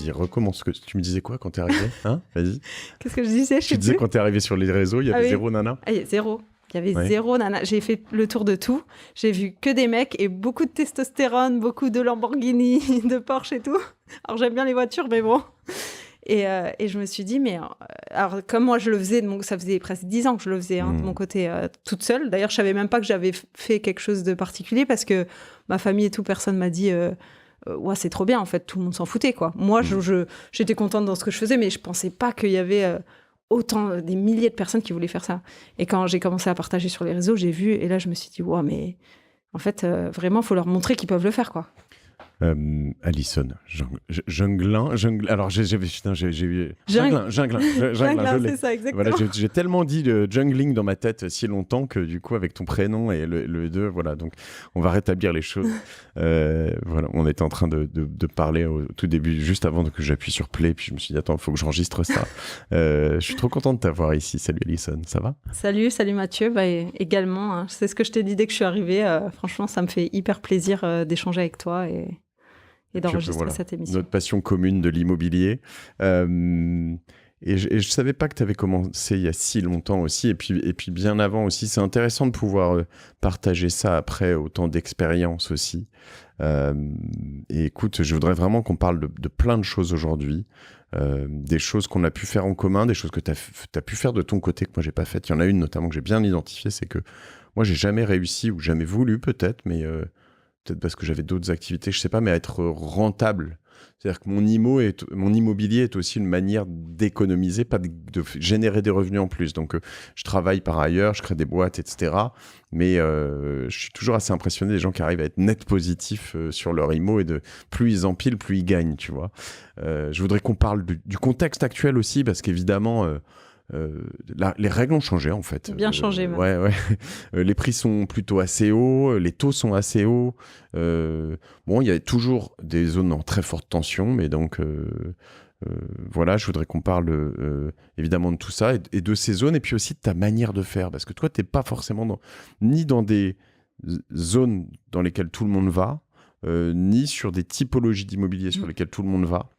Vas-y, recommence. Tu me disais quoi quand t'es arrivé, hein? Vas-y. Qu'est-ce que je disais? Tu disais quand t'es arrivé sur les réseaux, il y avait zéro nana. Zéro. Il y avait zéro nana. J'ai fait le tour de tout. J'ai vu que des mecs et beaucoup de testostérone, beaucoup de Lamborghini, de Porsche et tout. Alors, j'aime bien les voitures, mais bon. Et je me suis dit, mais alors, comme moi, je le faisais, ça faisait presque 10 ans que je le faisais de mon côté toute seule. D'ailleurs, je savais même pas que j'avais fait quelque chose de particulier parce que ma famille et tout, personne m'a dit ouais, c'est trop bien, en fait, tout le monde s'en foutait, quoi. Moi, j'étais contente dans ce que je faisais, mais je pensais pas qu'il y avait autant, des milliers de personnes qui voulaient faire ça. Et quand j'ai commencé à partager sur les réseaux, j'ai vu, et là, je me suis dit, ouais, mais en fait, vraiment, il faut leur montrer qu'ils peuvent le faire, quoi. Alison, Junglin, alors j'ai vu Junglin, c'est ça, exactement. Voilà, j'ai tellement dit le jungling dans ma tête si longtemps que du coup avec ton prénom et le 2, voilà, donc on va rétablir les choses. Voilà, on était en train de parler au tout début, juste avant que j'appuie sur play, puis je me suis dit attends, il faut que j'enregistre ça. Je suis trop content de t'avoir ici. Salut Alison, ça va? Salut Mathieu, également, hein. C'est ce que je t'ai dit dès que je suis arrivée. Franchement, ça me fait hyper plaisir d'échanger avec toi et d'enregistrer cette émission. Notre passion commune de l'immobilier. Et je savais pas que tu avais commencé il y a si longtemps aussi, et puis bien avant aussi. C'est intéressant de pouvoir partager ça après autant d'expérience aussi. Et écoute, je voudrais vraiment qu'on parle de plein de choses aujourd'hui. Des choses qu'on a pu faire en commun, des choses que tu as pu faire de ton côté que moi j'ai pas faites. Il y en a une notamment que j'ai bien identifiée, c'est que moi j'ai jamais réussi ou jamais voulu peut-être, mais peut-être parce que j'avais d'autres activités, je sais pas, mais à être rentable. C'est-à-dire que mon immobilier est aussi une manière d'économiser, pas de générer des revenus en plus. Donc, je travaille par ailleurs, je crée des boîtes, etc. Mais je suis toujours assez impressionné des gens qui arrivent à être net positifs sur leur immo et plus ils empilent, plus ils gagnent, tu vois. Je voudrais qu'on parle du contexte actuel aussi, parce qu'évidemment... les règles ont changé en fait. Bien changé même. Ouais. Les prix sont plutôt assez hauts, les taux sont assez hauts. Bon, il y a toujours des zones en très forte tension, mais donc voilà, je voudrais qu'on parle évidemment de tout ça et de ces zones, et puis aussi de ta manière de faire, parce que toi, t'es pas forcément ni dans des zones dans lesquelles tout le monde va, ni sur des typologies d'immobilier sur lesquelles tout le monde va.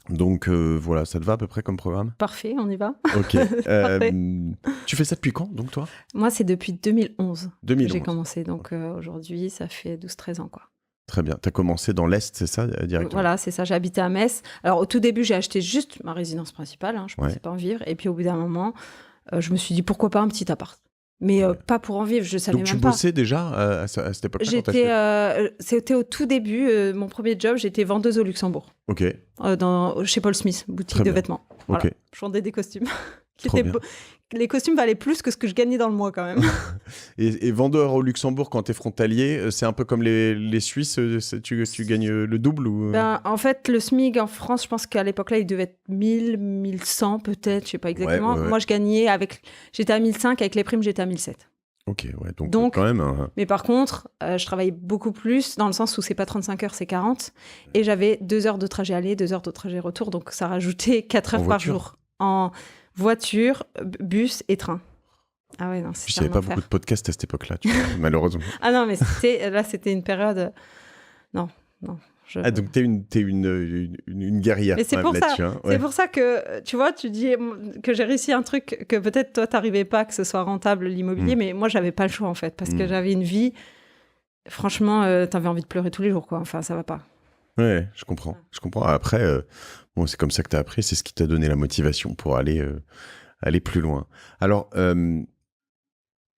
Donc voilà, ça te va à peu près comme programme? Parfait, on y va. Ok. Tu fais ça depuis quand, donc, toi? Moi, c'est depuis 2011 que 2011. j'ai commencé. Donc aujourd'hui, ça fait 12-13 ans, quoi. Très bien. Tu as commencé dans l'Est, c'est ça, directement? Voilà, c'est ça. J'habitais à Metz. Alors au tout début, j'ai acheté juste ma résidence principale. Hein, je ne pensais pas en vivre. Et puis au bout d'un moment, je me suis dit, pourquoi pas un petit appart? Mais pas pour en vivre, je savais même pas. Donc tu bossais déjà à cette époque-là? C'était au tout début, mon premier job, j'étais vendeuse au Luxembourg. Ok. Chez Paul Smith, boutique de vêtements. Voilà. Okay. Je vendais des costumes. Les costumes valaient plus que ce que je gagnais dans le mois quand même. et vendeur au Luxembourg, quand tu es frontalier, c'est un peu comme les Suisses, tu gagnes le double ou... En fait, le SMIC en France, je pense qu'à l'époque-là, il devait être 1000, 1100 peut-être, je sais pas exactement. Ouais. Moi, j'étais à 1005, avec les primes, j'étais à 1007. Ok, ouais, donc quand même... Mais par contre, je travaillais beaucoup plus, dans le sens où c'est pas 35 heures, c'est 40. Et j'avais 2 heures de trajet aller, 2 heures de trajet retour, donc ça rajoutait 4 heures par jour. En voiture, bus et train. Ah ouais, non, c'est il n'y avait pas beaucoup de podcasts à cette époque-là, malheureusement. Ah non, mais c'était une période... Non. Ah, donc t'es une guerrière. Mais c'est pour ça. Hein. Ouais. C'est pour ça que, tu vois, tu dis que j'ai réussi un truc que peut-être toi, t'arrivais pas que ce soit rentable, l'immobilier, mais moi, j'avais pas le choix, en fait, parce que j'avais une vie... Franchement, t'avais envie de pleurer tous les jours, quoi. Enfin, ça va pas. Ouais, je comprends. Après, c'est comme ça que t'as appris, c'est ce qui t'a donné la motivation pour aller plus loin. Alors,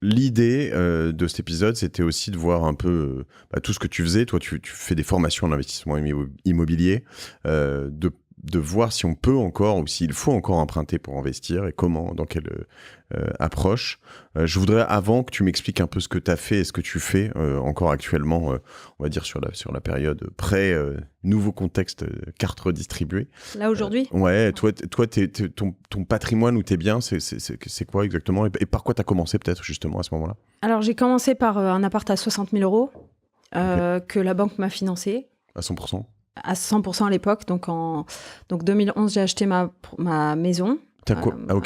l'idée de cet épisode, c'était aussi de voir un peu tout ce que tu faisais. Toi, tu fais des formations en investissement immobilier, de voir si on peut encore ou s'il faut encore emprunter pour investir et comment, dans quelle approche. Je voudrais, avant que tu m'expliques un peu ce que tu as fait et ce que tu fais encore actuellement, on va dire sur la période nouveau contexte, carte redistribuée. Là, aujourd'hui ouais, toi ton patrimoine ou tes biens, c'est quoi exactement et par quoi tu as commencé peut-être justement à ce moment-là? Alors, j'ai commencé par un appart à 60 000 euros que la banque m'a financé. À 100%? À 100% à l'époque. Donc, 2011, j'ai acheté ma maison.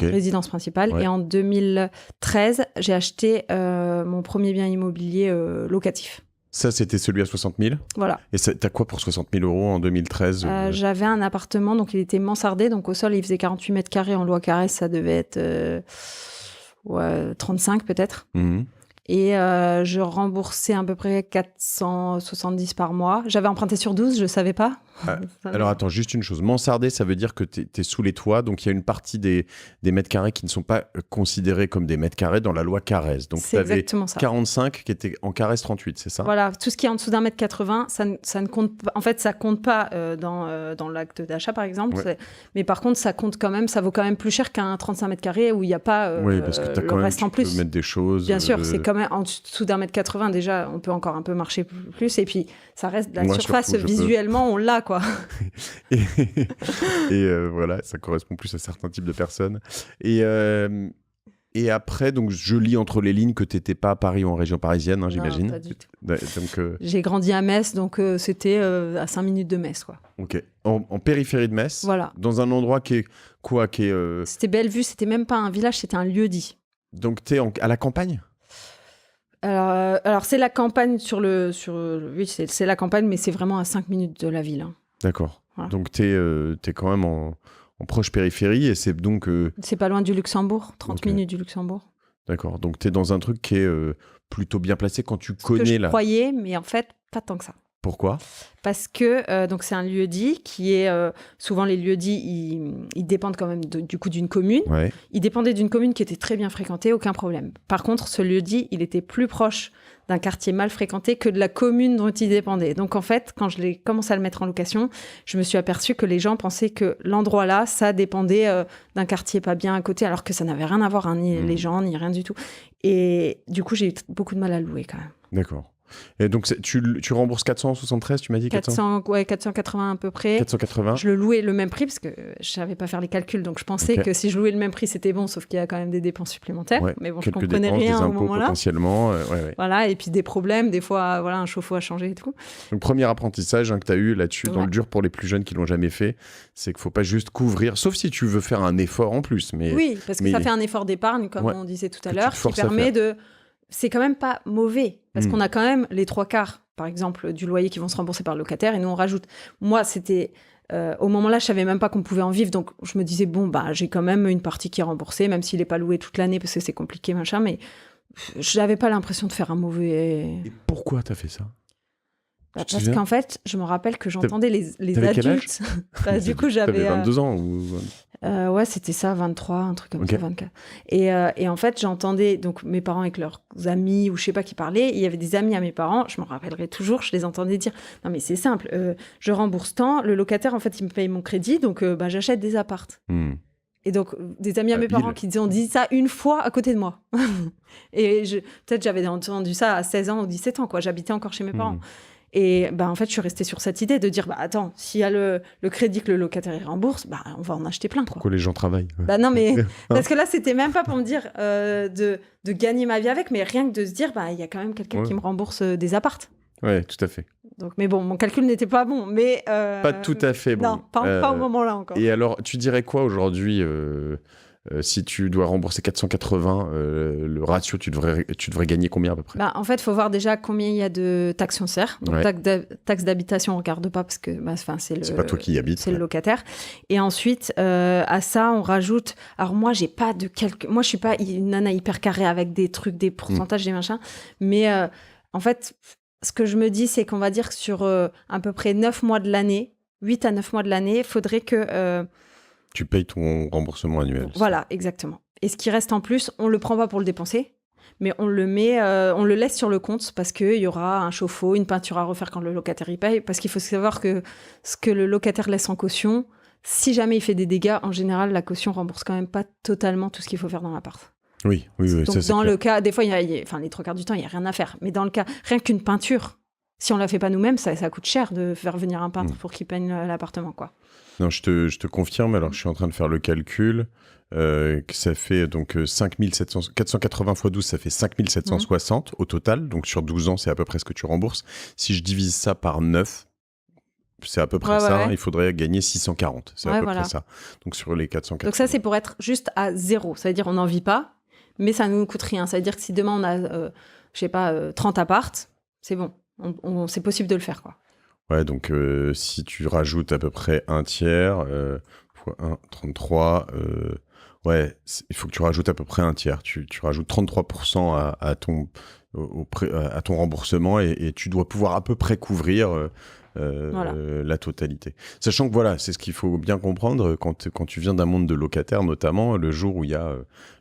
Résidence principale. Ouais. Et en 2013, j'ai acheté mon premier bien immobilier locatif. Ça, c'était celui à 60 000. Voilà. Et t'as quoi pour 60 000 € en 2013 J'avais un appartement, donc il était mansardé, donc au sol, il faisait 48 mètres carrés. En loi Carrez, ça devait être 35 peut-être. Et je remboursais à peu près 470 par mois. J'avais emprunté sur 12, je ne savais pas. Alors attends, juste une chose. Mansardé, ça veut dire que tu es sous les toits, donc il y a une partie des mètres carrés qui ne sont pas considérés comme des mètres carrés dans la loi Carrez. Donc tu avais 45 qui étaient en Carrez 38, c'est ça? Voilà, tout ce qui est en dessous d'1,80 m, ça ne compte pas. En fait, ça compte pas dans l'acte d'achat, par exemple. Ouais. Mais par contre, ça compte quand même, ça vaut quand même plus cher qu'un 35 mètres carrés où il n'y a pas oui, parce que le reste en plus. Tu peux mettre des choses. Bien sûr, c'est quand même en dessous d'1,80 m déjà, on peut encore un peu marcher plus. Et puis, ça reste de la surface, surtout, visuellement, on l'a, quoi. et voilà, ça correspond plus à certains types de personnes. Et après, donc, je lis entre les lignes que tu n'étais pas à Paris ou en région parisienne, hein, j'imagine. Pas du tout. Donc, j'ai grandi à Metz, donc c'était à 5 minutes de Metz, quoi. Ok. En périphérie de Metz, voilà. Dans un endroit qui est quoi C'était Bellevue, c'était même pas un village, c'était un lieu-dit. Donc, tu es à la campagne? Alors c'est la campagne oui, c'est la campagne, mais c'est vraiment à 5 minutes de la ville. Hein. D'accord. Voilà. Donc tu es quand même en proche périphérie et c'est donc... C'est pas loin du Luxembourg, 30 minutes du Luxembourg. D'accord. Donc tu es dans un truc qui est plutôt bien placé quand tu connais que je croyais, mais en fait, pas tant que ça. Pourquoi ? Parce que donc c'est un lieu-dit qui est... souvent, les lieux-dits, ils dépendent quand même du coup d'une commune. Ouais. Ils dépendaient d'une commune qui était très bien fréquentée, aucun problème. Par contre, ce lieu-dit, il était plus proche d'un quartier mal fréquenté que de la commune dont il dépendait. Donc en fait, quand je l'ai commencé à le mettre en location, je me suis aperçue que les gens pensaient que l'endroit là, ça dépendait d'un quartier pas bien à côté, alors que ça n'avait rien à voir, hein, ni les gens, ni rien du tout. Et du coup, j'ai eu beaucoup de mal à le louer quand même. D'accord. Et donc, tu rembourses 473, tu m'as dit 480 à peu près. 480. Je le louais le même prix parce que je savais pas faire les calculs, donc je pensais que si je louais le même prix, c'était bon, sauf qu'il y a quand même des dépenses supplémentaires. Ouais, mais bon, je comprenais rien des au impôts moment-là. Potentiellement. Voilà, et puis des problèmes, des fois, voilà, un chauffe-eau a changé et tout. Donc, premier apprentissage que tu as eu là-dessus, dans le dur pour les plus jeunes qui l'ont jamais fait, c'est qu'il faut pas juste couvrir, sauf si tu veux faire un effort en plus. Oui, parce que ça fait un effort d'épargne, comme on disait tout à l'heure, qui permet de... C'est quand même pas mauvais, parce qu'on a quand même les 3/4, par exemple, du loyer qui vont se rembourser par le locataire, et nous on rajoute. Moi, c'était... au moment-là, je savais même pas qu'on pouvait en vivre, donc je me disais, bon, j'ai quand même une partie qui est remboursée, même s'il n'est pas loué toute l'année, parce que c'est compliqué, machin, mais je n'avais pas l'impression de faire un mauvais... Et pourquoi tu as fait ça ? Parce qu'en fait, je me rappelle que j'entendais les adultes. Du coup, j'avais... T'avais 22 ans ou... ouais, c'était ça, 23, un truc comme ça, 24. Et en fait, j'entendais donc mes parents avec leurs amis ou je sais pas qui parlaient. Il y avait des amis à mes parents, je m'en rappellerai toujours, je les entendais dire « Non mais c'est simple, je rembourse tant, le locataire, en fait, il me paye mon crédit, donc j'achète des appartes. Et donc, des amis à mes parents qui ont dit ça une fois à côté de moi. Et peut-être j'avais entendu ça à 16 ans ou 17 ans, quoi. J'habitais encore chez mes parents. Et en fait, je suis restée sur cette idée de dire, attends, s'il y a le crédit que le locataire rembourse, on va en acheter plein. Pourquoi les gens travaillent ? Non, mais parce que là, c'était même pas pour me dire de gagner ma vie avec, mais rien que de se dire, il y a quand même quelqu'un qui me rembourse des appartes. Ouais, tout à fait. Donc, mais bon, mon calcul n'était pas bon, mais... pas tout à fait bon. Non, pas au moment-là encore. Et alors, tu dirais quoi aujourd'hui si tu dois rembourser 480, le ratio, tu devrais gagner combien à peu près ? En fait, il faut voir déjà combien il y a de taxes foncières. Donc, taxe d'habitation, on ne regarde pas parce que c'est pas toi qui y habites. C'est le locataire. Et ensuite, à ça, on rajoute... Alors moi, j'ai pas de calcul. Moi, je ne suis pas une nana hyper carrée avec des trucs, des pourcentages, des machins. Mais en fait, ce que je me dis, c'est qu'on va dire que sur à peu près 9 mois de l'année, 8 à 9 mois de l'année, il faudrait que... tu payes ton remboursement annuel. Voilà, exactement. Et ce qui reste en plus, on ne le prend pas pour le dépenser, mais on le laisse sur le compte parce qu'il y aura un chauffe-eau, une peinture à refaire quand le locataire y paye. Parce qu'il faut savoir que ce que le locataire laisse en caution, si jamais il fait des dégâts, en général, la caution rembourse quand même pas totalement tout ce qu'il faut faire dans l'appart. Oui. Donc dans le cas, des fois, les 3/4 du temps, il n'y a rien à faire. Mais dans le cas, rien qu'une peinture, si on ne la fait pas nous-mêmes, ça coûte cher de faire venir un peintre pour qu'il peigne l'appartement, quoi. Non, je te confirme, alors je suis en train de faire le calcul, que ça fait donc 480 x 12, ça fait 5760 au total, donc sur 12 ans, c'est à peu près ce que tu rembourses. Si je divise ça par 9, c'est à peu près ça, il faudrait gagner 640, c'est à peu près ça. Donc sur les 480. Donc ça, c'est pour être juste à zéro, ça veut dire on n'en vit pas, mais ça ne nous coûte rien. Ça veut dire que si demain on a, 30 appartes, c'est bon. c'est possible de le faire, quoi. Ouais, donc si tu rajoutes à peu près un tiers, fois 1, 33, ouais, il faut que tu rajoutes à peu près un tiers. Tu rajoutes 33% à ton remboursement et tu dois pouvoir à peu près couvrir la totalité. Sachant que voilà, c'est ce qu'il faut bien comprendre quand tu viens d'un monde de locataires, notamment le jour où il y a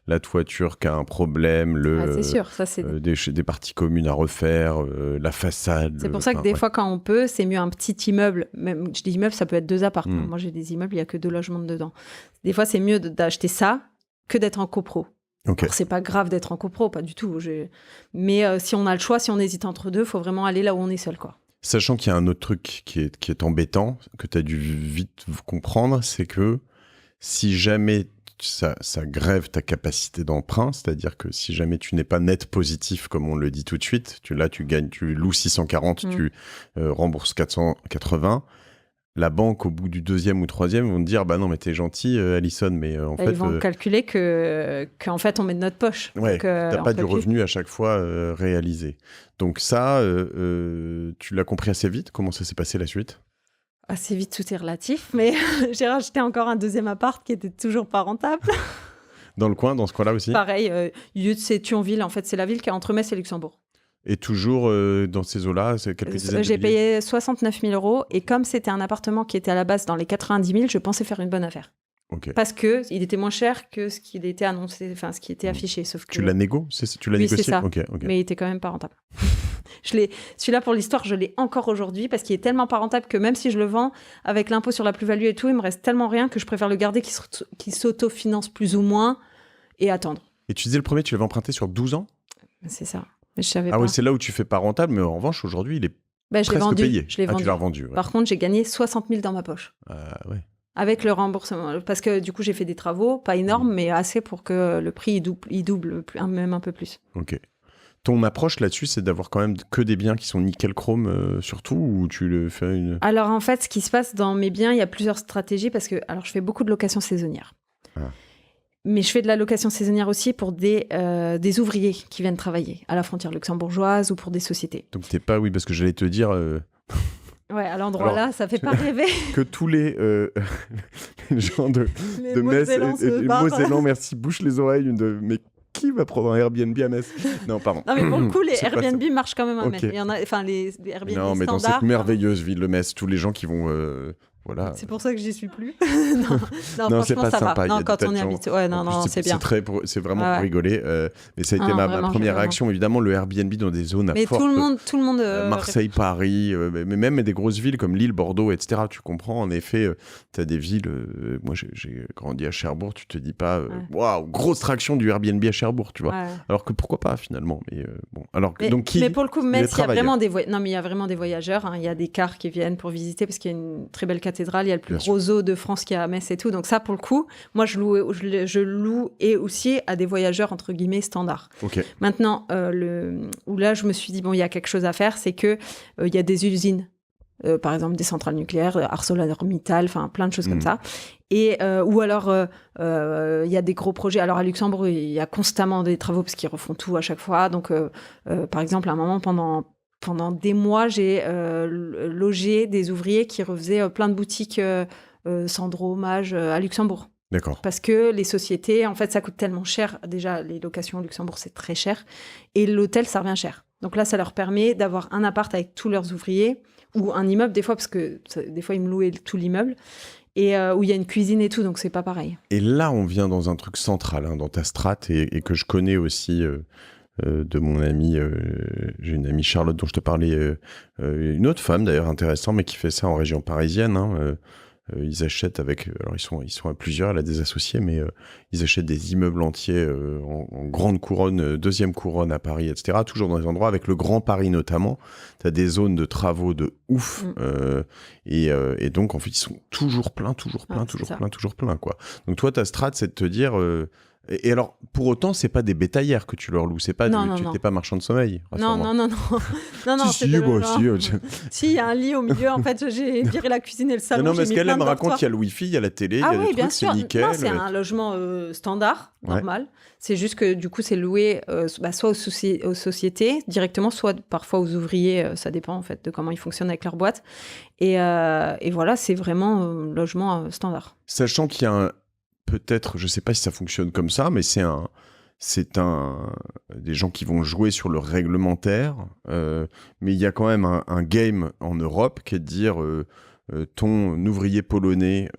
la toiture qui a un problème, c'est sûr, ça c'est des parties communes à refaire, la façade. C'est pour ça que des fois, quand on peut, c'est mieux un petit immeuble. Même, je dis immeuble, ça peut être 2 apparts. Moi, j'ai des immeubles, il n'y a que 2 logements dedans. Des fois, c'est mieux d'acheter ça que d'être en copro. Okay. Alors, c'est pas grave d'être en copro, pas du tout. Mais si on a le choix, si on hésite entre deux, il faut vraiment aller là où on est seul, quoi. Sachant qu'il y a un autre truc qui est embêtant, que tu as dû vite comprendre, c'est que si jamais ça grève ta capacité d'emprunt, c'est-à-dire que si jamais tu n'es pas net positif, comme on le dit tout de suite, tu loues 640, tu rembourses 480, la banque, au bout du 2e ou 3e, vont te dire « Bah non, mais t'es gentil, Alison, mais en fait... » Ils vont calculer qu'en fait, on met de notre poche. Ouais, t'as pas du revenu à chaque fois réalisé. Donc ça, tu l'as compris assez vite. Comment ça s'est passé la suite ? Assez vite, tout est relatif, mais j'ai racheté encore un 2e appart qui était toujours pas rentable. Dans ce coin-là aussi ? Pareil, c'est Thionville, en fait, c'est la ville qui est entre Metz et Luxembourg. Et toujours dans ces eaux-là, c'est quelques dizaines de J'ai milliers. payé 69 000 €, et comme c'était un appartement qui était à la base dans les 90 000, je pensais faire une bonne affaire. Okay. Parce qu'il était moins cher que ce qu'il était annoncé, enfin ce qui était affiché. Sauf que... Tu l'as négocié ? Tu l'as négocié ? C'est ça. Okay. Mais il était quand même pas rentable. Celui-là, pour l'histoire, je l'ai encore aujourd'hui parce qu'il est tellement pas rentable que même si je le vends avec l'impôt sur la plus-value et tout, il me reste tellement rien que je préfère le garder qui s'autofinance plus ou moins et attendre. Et tu disais le premier, tu l'avais emprunté sur 12 ans ? C'est ça. Mais je savais pas. Oui, c'est là où tu fais pas rentable, mais en revanche, aujourd'hui, il est presque payé. Je l'ai vendu. Tu l'as revendu. Ouais. Par contre, j'ai gagné 60 000 dans ma poche. Ouais. Avec le remboursement. Parce que du coup, j'ai fait des travaux, pas énormes, mais assez pour que le prix il double même un peu plus. Ok. Ton approche là-dessus, c'est d'avoir quand même que des biens qui sont nickel chrome surtout, ou tu le fais une... Alors en fait, ce qui se passe dans mes biens, il y a plusieurs stratégies parce que je fais beaucoup de location saisonnière. Mais je fais de la location saisonnière aussi pour des ouvriers qui viennent travailler à la frontière luxembourgeoise ou pour des sociétés. Donc t'es pas, oui, parce que j'allais te dire... Ouais, à l'endroit là, ça fait pas rêver. Que tous les gens de Mosellans, merci, bouche les oreilles, mais qui va prendre un Airbnb à Metz ? Non, pardon. Non, mais pour le coup, les Airbnb marchent quand même à Metz. Il y en a, enfin, les Airbnb standards. Non, mais dans cette merveilleuse ville de Metz, tous les gens qui vont... voilà. C'est pour ça que j'y suis plus. non, c'est pas ça sympa. Va. Non, quand on y habite. Ouais, non, c'est bien. C'est vraiment pour rigoler. Mais ça a été ma première réaction. Évidemment, le Airbnb dans des zones à forte... Mais tout le monde... Marseille, Paris, mais même des grosses villes comme Lille, Bordeaux, etc. Tu comprends, en effet, tu as des villes... moi, j'ai grandi à Cherbourg, tu te dis pas... Waouh, grosse traction du Airbnb à Cherbourg, tu vois. Ouais. Alors que pourquoi pas, finalement. Mais bon, alors mais pour le coup, Metz, il y a vraiment il y a vraiment des voyageurs. Il y a des cars qui viennent pour visiter parce qu'il y a une très belle cathédrale, il y a le plus gros zoo de France qui est à Metz et tout. Donc ça, pour le coup, moi, je loue et aussi à des voyageurs, entre guillemets, standards. Okay. Maintenant, où là, je me suis dit, bon, il y a quelque chose à faire, c'est qu'il y a des usines, par exemple des centrales nucléaires, ArcelorMittal, enfin plein de choses comme ça. Et, ou alors, il y a des gros projets. Alors à Luxembourg, il y a constamment des travaux parce qu'ils refont tout à chaque fois. Donc, par exemple, à un moment, pendant des mois, j'ai logé des ouvriers qui refaisaient plein de boutiques Sandro Hommage à Luxembourg. D'accord. Parce que les sociétés, en fait, ça coûte tellement cher. Déjà, les locations au Luxembourg, c'est très cher. Et l'hôtel, ça revient cher. Donc là, ça leur permet d'avoir un appart avec tous leurs ouvriers ou un immeuble, des fois, parce que des fois, ils me louaient tout l'immeuble. Et où il y a une cuisine et tout, donc c'est pas pareil. Et là, on vient dans un truc central, dans ta strate, et que je connais aussi... de mon amie, j'ai une amie Charlotte dont je te parlais, une autre femme d'ailleurs intéressante, mais qui fait ça en région parisienne. Ils achètent alors ils sont à plusieurs, elle a des associés, mais ils achètent des immeubles entiers en grande couronne, deuxième couronne à Paris, etc. Toujours dans des endroits avec le Grand Paris notamment. Tu as des zones de travaux de ouf, et donc en fait ils sont toujours pleins, quoi. Donc toi ta strat, c'est de te dire Et alors, pour autant, c'est pas des bétaillères que tu leur loues, c'est pas tu n'es pas marchand de sommeil. Non. Si, il y a un lit au milieu. En fait, j'ai viré la cuisine et le salon. Non, mais ce qu'elle me raconte, il y a le wifi, il y a la télé, il y a des trucs, c'est nickel. Non, c'est un logement standard, normal. C'est juste que du coup, c'est loué soit aux sociétés directement, soit parfois aux ouvriers. Ça dépend en fait de comment ils fonctionnent avec leur boîte. Et voilà, c'est vraiment un logement standard. Sachant qu'il y a peut-être, je sais pas si ça fonctionne comme ça, mais c'est des gens qui vont jouer sur le réglementaire, mais il y a quand même un game en Europe qui est de dire ton ouvrier polonais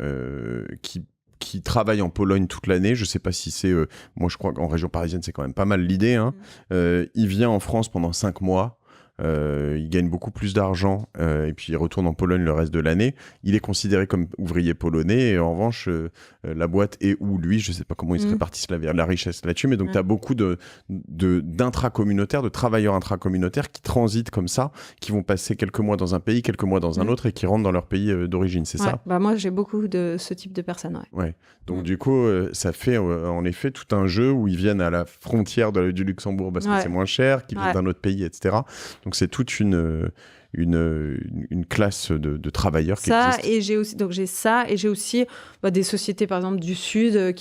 qui travaille en Pologne toute l'année, je sais pas si c'est, moi je crois qu'en région parisienne c'est quand même pas mal l'idée, hein, il vient en France pendant 5 mois, il gagne beaucoup plus d'argent et puis il retourne en Pologne le reste de l'année. Il est considéré comme ouvrier polonais et en revanche la boîte et ou lui, je sais pas comment ils se répartissent la richesse là-dessus, mais donc tu as beaucoup d'intracommunautaires, de travailleurs intracommunautaires qui transitent comme ça, qui vont passer quelques mois dans un pays, quelques mois dans un autre et qui rentrent dans leur pays d'origine, c'est ça? Bah moi j'ai beaucoup de ce type de personnes. Ouais. Donc du coup ça fait en effet tout un jeu où ils viennent à la frontière du Luxembourg parce que c'est moins cher, qu'ils viennent d'un autre pays, etc. Donc c'est toute une classe de travailleurs qui existe. Et j'ai ça, et j'ai aussi des sociétés par exemple du Sud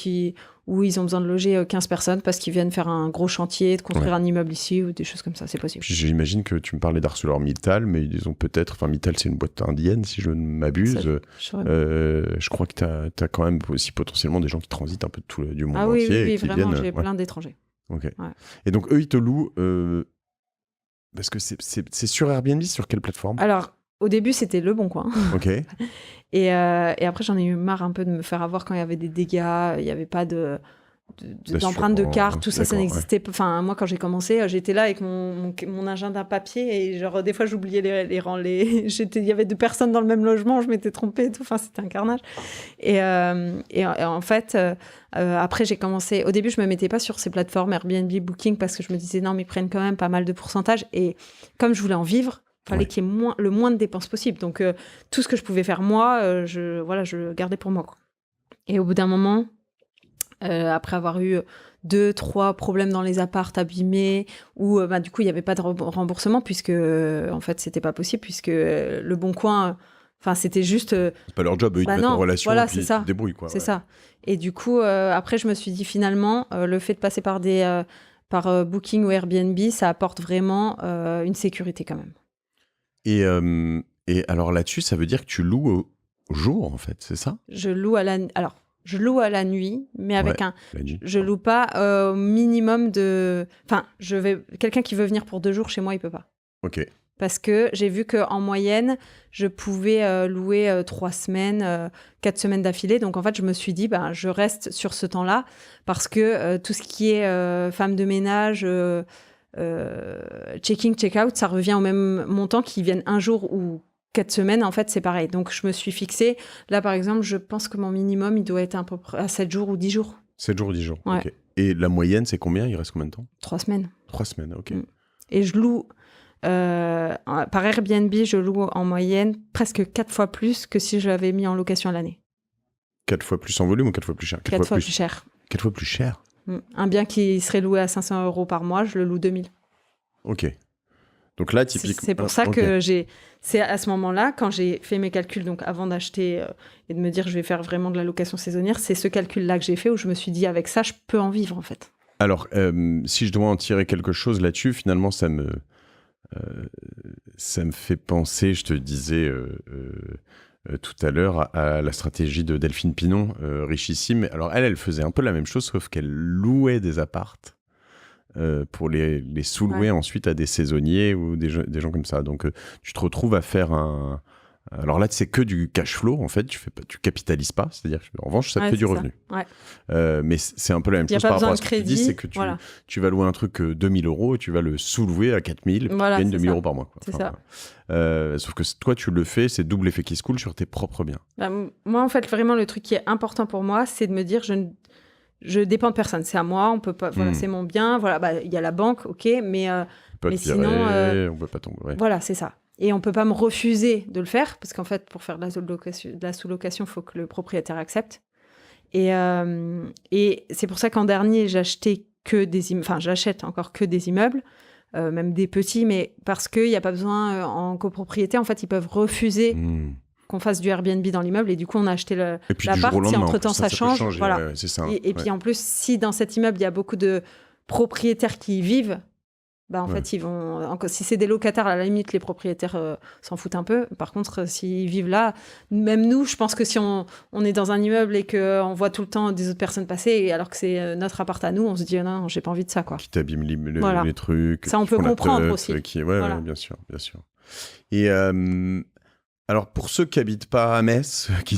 où ils ont besoin de loger 15 personnes parce qu'ils viennent faire un gros chantier, de construire un immeuble ici ou des choses comme ça, c'est possible. Puis j'imagine que tu me parlais d'ArcelorMittal, mais ils ont peut-être, enfin Mittal c'est une boîte indienne si je ne m'abuse, je crois que tu as quand même aussi potentiellement des gens qui transitent un peu du monde entier. Oui, vraiment, j'ai plein d'étrangers. Ok. Ouais. Et donc eux ils te louent... Parce que c'est sur Airbnb, sur quelle plateforme? Alors, au début, c'était Le Bon Coin. Ok. Et après, j'en ai eu marre un peu de me faire avoir quand il y avait des dégâts, il n'y avait pas d'empreinte de carte, tout ça n'existait pas. Enfin, moi, quand j'ai commencé, j'étais là avec mon agenda papier et genre, des fois, j'oubliais les rangs. Il y avait 2 personnes dans le même logement, je m'étais trompée et tout. Enfin, c'était un carnage. Et en fait, après, j'ai commencé... Au début, je me mettais pas sur ces plateformes Airbnb, Booking, parce que je me disais, non, mais ils prennent quand même pas mal de pourcentage. Et comme je voulais en vivre, il fallait qu'il y ait le moins de dépenses possible. Donc, tout ce que je pouvais faire, moi, je gardais pour moi, quoi. Et au bout d'un moment... après avoir eu 2-3 problèmes dans les apparts abîmés, où du coup il n'y avait pas de remboursement puisque en fait c'était pas possible, puisque Le Bon Coin, c'était juste c'est pas leur job, eux ils te mettent en relation et puis ils se débrouillent, quoi. C'est ça. Et du coup après je me suis dit finalement le fait de passer par Booking ou Airbnb, ça apporte vraiment une sécurité quand même. Et alors là-dessus, ça veut dire que tu loues au jour en fait, c'est ça? Je loue je loue à la nuit, mais avec je loue pas au minimum de... Enfin, quelqu'un qui veut venir pour 2 jours chez moi, il peut pas. Ok. Parce que j'ai vu qu'en moyenne, je pouvais louer 3 semaines, 4 semaines d'affilée. Donc en fait, je me suis dit, je reste sur ce temps-là parce que tout ce qui est femme de ménage, check-in, check-out, ça revient au même montant, qu'ils viennent un jour ou 4 semaines, en fait, c'est pareil. Donc, je me suis fixée. Là, par exemple, je pense que mon minimum, il doit être à peu près à 7 jours ou 10 jours. 7 jours ou 10 jours, ouais. Ok. Et la moyenne, c'est combien? Il reste combien de temps? 3 semaines. 3 semaines, ok. Et je loue... par Airbnb, je loue en moyenne presque 4 fois plus que si je l'avais mis en location à l'année. 4 fois plus en volume ou 4 fois plus cher? 4 fois plus cher. 4 fois plus cher? Un bien qui serait loué à 500 € par mois, je le loue 2000. Ok. Donc là, typiquement... C'est pour ça que c'est à ce moment-là, quand j'ai fait mes calculs, donc avant d'acheter et de me dire je vais faire vraiment de la location saisonnière, c'est ce calcul-là que j'ai fait où je me suis dit avec ça, je peux en vivre en fait. Alors, si je dois en tirer quelque chose là-dessus, finalement, ça me fait penser, je te disais tout à l'heure, à la stratégie de Delphine Pinon, richissime. Alors, elle faisait un peu la même chose, sauf qu'elle louait des appartes pour les sous-louer ensuite à des saisonniers ou des gens comme ça. Donc, tu te retrouves à faire un... Alors là, c'est que du cash flow, en fait. Tu capitalises pas. C'est-à-dire qu'en revanche, ça te fait du revenu. Ouais. Mais c'est un peu la même chose par rapport à ce que tu dis. C'est que tu vas louer un truc 2000 € et tu vas le sous-louer à 4000. Tu gagnes 2000 € par mois. Quoi. C'est ça. Sauf que toi, tu le fais, c'est double effet qui se coule sur tes propres biens. Moi, en fait, vraiment, le truc qui est important pour moi, c'est de me dire, je dépends de personne. C'est à moi, on peut pas. Voilà, c'est mon bien. Voilà, il y a la banque, ok, mais sinon, on peut pas tomber. Ouais. Voilà, c'est ça. Et on peut pas me refuser de le faire parce qu'en fait, pour faire de la sous-location, il faut que le propriétaire accepte. Et c'est pour ça qu'en dernier, j'achète encore que des immeubles, même des petits, mais parce qu'il n'y a pas besoin en copropriété. En fait, ils peuvent refuser qu'on fasse du Airbnb dans l'immeuble, et du coup, on a acheté l'appart. Si entre-temps, ça change. Voilà. C'est ça, et puis, en plus, si dans cet immeuble, il y a beaucoup de propriétaires qui y vivent, en fait, ils vont. Si c'est des locataires, à la limite, les propriétaires s'en foutent un peu. Par contre, s'ils vivent là, même nous, je pense que si on est dans un immeuble et qu'on voit tout le temps des autres personnes passer, alors que c'est notre appart à nous, on se dit non, j'ai pas envie de ça, quoi. Qui t'abîme les trucs. Ça, on peut comprendre aussi. Ouais, bien sûr. Et alors, pour ceux qui habitent pas à Metz, qui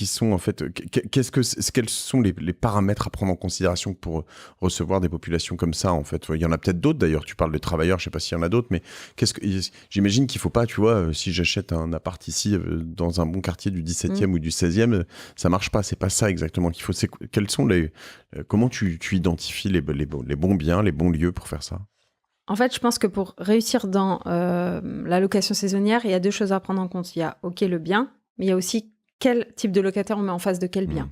sont en fait, quels sont les paramètres à prendre en considération pour recevoir des populations comme ça, en fait? Il y en a peut-être d'autres, d'ailleurs. Tu parles de travailleurs, je sais pas s'il y en a d'autres, mais j'imagine qu'il faut pas, tu vois, si j'achète un appart ici dans un bon quartier du 17e ou du 16e, ça marche pas. C'est pas ça exactement qu'il faut. Quels sont comment tu identifies les bons biens, les bons lieux pour faire ça? En fait, je pense que pour réussir dans la location saisonnière, il y a 2 choses à prendre en compte. Il y a, le bien, mais il y a aussi quel type de locataire on met en face de quel bien.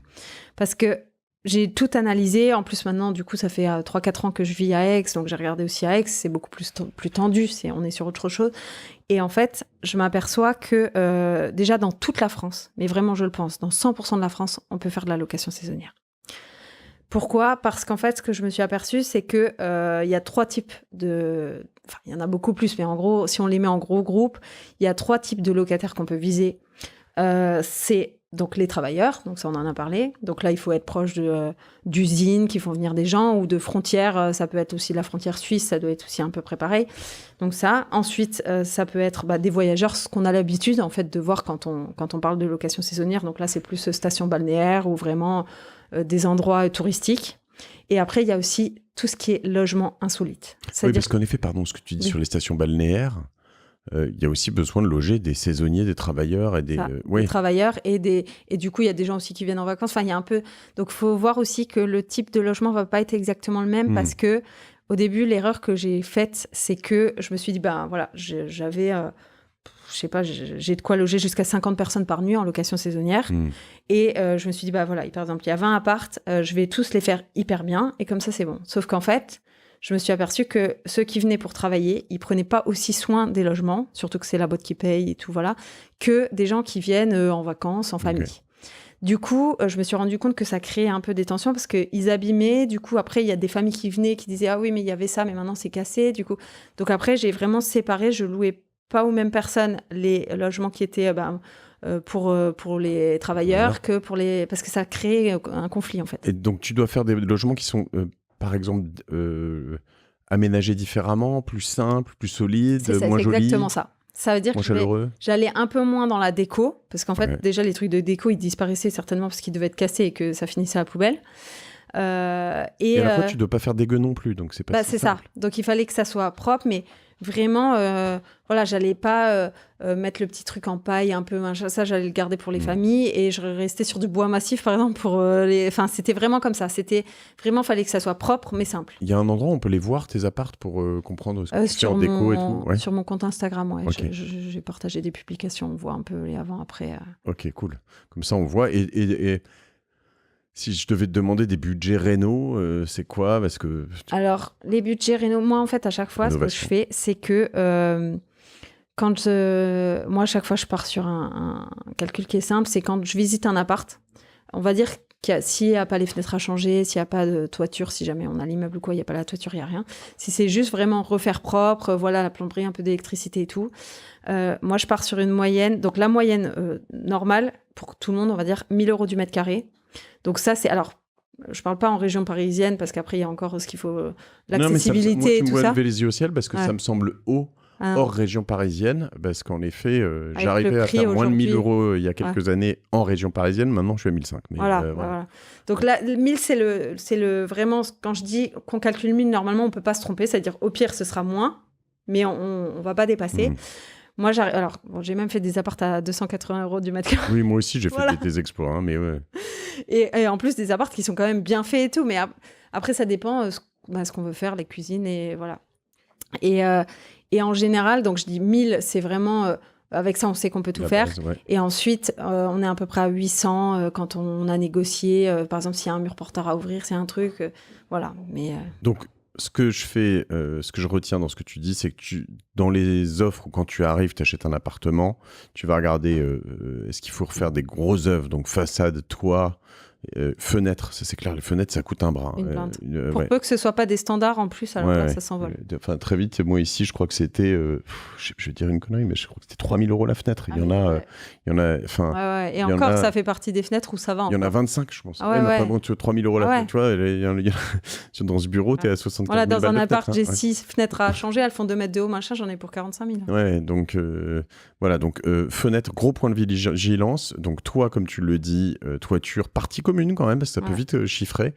Parce que j'ai tout analysé. En plus, maintenant, du coup, ça fait 3-4 ans que je vis à Aix, donc j'ai regardé aussi à Aix. C'est beaucoup plus tendu, on est sur autre chose. Et en fait, je m'aperçois que déjà dans toute la France, mais vraiment, je le pense, dans 100% de la France, on peut faire de la location saisonnière. Pourquoi ? Parce qu'en fait, ce que je me suis aperçue, c'est qu'il y a 3 types de... Enfin, il y en a beaucoup plus, mais en gros, si on les met en gros groupes, il y a 3 types de locataires qu'on peut viser. C'est donc les travailleurs, donc ça on en a parlé. Donc là, il faut être proche d'usines qui font venir des gens, ou de frontières. Ça peut être aussi la frontière suisse, ça doit être aussi un peu préparé. Donc ça. Ensuite, ça peut être des voyageurs, ce qu'on a l'habitude en fait de voir quand on parle de location saisonnière. Donc là, c'est plus station balnéaire ou vraiment des endroits touristiques. Et après, il y a aussi tout ce qui est logement insolite. Oui, parce qu'en effet, pardon, ce que tu dis sur les stations balnéaires, il y a aussi besoin de loger des saisonniers, des travailleurs et des travailleurs et du coup il y a des gens aussi qui viennent en vacances. Enfin, il y a un peu, donc faut voir aussi que le type de logement va pas être exactement le même, parce que au début l'erreur que j'ai faite, c'est que je me suis dit j'avais je sais pas, j'ai de quoi loger jusqu'à 50 personnes par nuit en location saisonnière. Et je me suis dit par exemple il y a 20 appartes, je vais tous les faire hyper bien et comme ça c'est bon. Sauf qu'en fait, je me suis aperçue que ceux qui venaient pour travailler, ils prenaient pas aussi soin des logements, surtout que c'est la boîte qui paye et tout, voilà, que des gens qui viennent en vacances, en famille. Okay. Du coup, je me suis rendu compte que ça créait un peu des tensions parce qu'ils abîmaient. Du coup, après, il y a des familles qui venaient, qui disaient « Ah oui, mais il y avait ça, mais maintenant c'est cassé. » Du coup, donc après, j'ai vraiment séparé. Je louais pas aux mêmes personnes les logements qui étaient pour les travailleurs que pour les... Parce que ça crée un conflit, en fait. Et donc, tu dois faire des logements qui sont... par exemple, aménagé différemment, plus simple, plus solide, moins joli. C'est exactement ça. Ça veut dire que j'allais un peu moins dans la déco, parce qu'en fait, déjà, les trucs de déco, ils disparaissaient certainement parce qu'ils devaient être cassés et que ça finissait à la poubelle. Et à la fois, tu ne dois pas faire dégueu non plus, donc c'est pas c'est ça. Donc, il fallait que ça soit propre, mais vraiment, j'allais pas mettre le petit truc en paille un peu, ça, j'allais le garder pour les familles, et je restais sur du bois massif, par exemple, pour Enfin, c'était vraiment comme ça. C'était vraiment, fallait que ça soit propre, mais simple. Il y a un endroit où on peut les voir, tes appartes, pour comprendre ce que tu fais en déco et tout. Sur mon compte Instagram, okay. J'ai partagé des publications, on voit un peu les avant-après. Ok, cool. Comme ça, on voit. Et si je devais te demander des budgets réno, c'est quoi? Parce que... Alors, les budgets réno, moi, en fait, à chaque fois, ce que je fais, c'est que moi, à chaque fois, je pars sur un calcul qui est simple. C'est quand je visite un appart, on va dire s'il n'y a pas les fenêtres à changer, s'il n'y a pas de toiture, si jamais on a l'immeuble ou quoi, il n'y a pas la toiture, il n'y a rien. Si c'est juste vraiment refaire propre, la plomberie, un peu d'électricité et tout. Moi, je pars sur une moyenne. Donc, la moyenne normale, pour tout le monde, on va dire 1 000 € du mètre carré. Donc ça, c'est... Alors, je parle pas en région parisienne, parce qu'après, il y a encore ce qu'il faut... L'accessibilité et tout ça. Moi, tu me lever les yeux au ciel, parce que ça me semble haut, hors région parisienne, parce qu'en effet, j'arrivais à faire moins de 1 000 € il y a quelques années en région parisienne. Maintenant, je suis à 1 500. Mais voilà. Donc là, 1000, c'est le vraiment... Quand je dis qu'on calcule 1000, normalement, on peut pas se tromper. C'est-à-dire, au pire, ce sera moins, mais on va pas dépasser. Moi, j'ai même fait des apparts à 280 € du mètre carré. Oui, moi aussi, j'ai fait des exploits, mais ouais. Et en plus, des apparts qui sont quand même bien faits et tout. Mais après, ça dépend ce qu'on veut faire, les cuisines et voilà. Et en général, donc je dis 1000, c'est vraiment Avec ça, on sait qu'on peut tout faire. Base, ouais. Et ensuite, on est à peu près à 800 quand on a négocié. Par exemple, s'il y a un mur porteur à ouvrir, c'est un truc. Voilà. Mais, Donc, ce que je retiens dans ce que tu dis, c'est que dans les offres, quand tu arrives, tu achètes un appartement, tu vas regarder est-ce qu'il faut refaire des grosses œuvres, donc façade, toit, fenêtres. Ça, c'est clair, les fenêtres, ça coûte un bras. une plainte. Pour peu que ce soit pas des standards en plus, alors là, ça s'envole. Enfin, très vite, moi ici, je crois que c'était, je vais dire une connerie, mais je crois que c'était 3 000 € la fenêtre. Il y en a, enfin. Et encore, ça fait partie des fenêtres où ça va. Il y en a 25, je pense. Pas bon, 3 000 € la fenêtre, tu vois, dans ce bureau, tu es à 75 000 Voilà, dans un appart, j'ai 6 fenêtres à changer, elles font 2 mètres de haut, machin, j'en ai pour 45 000. Ouais, donc voilà, donc fenêtre, gros point de vigilance. Donc toi, comme tu le dis, toiture, partie commune quand même, parce que ça peut vite chiffrer,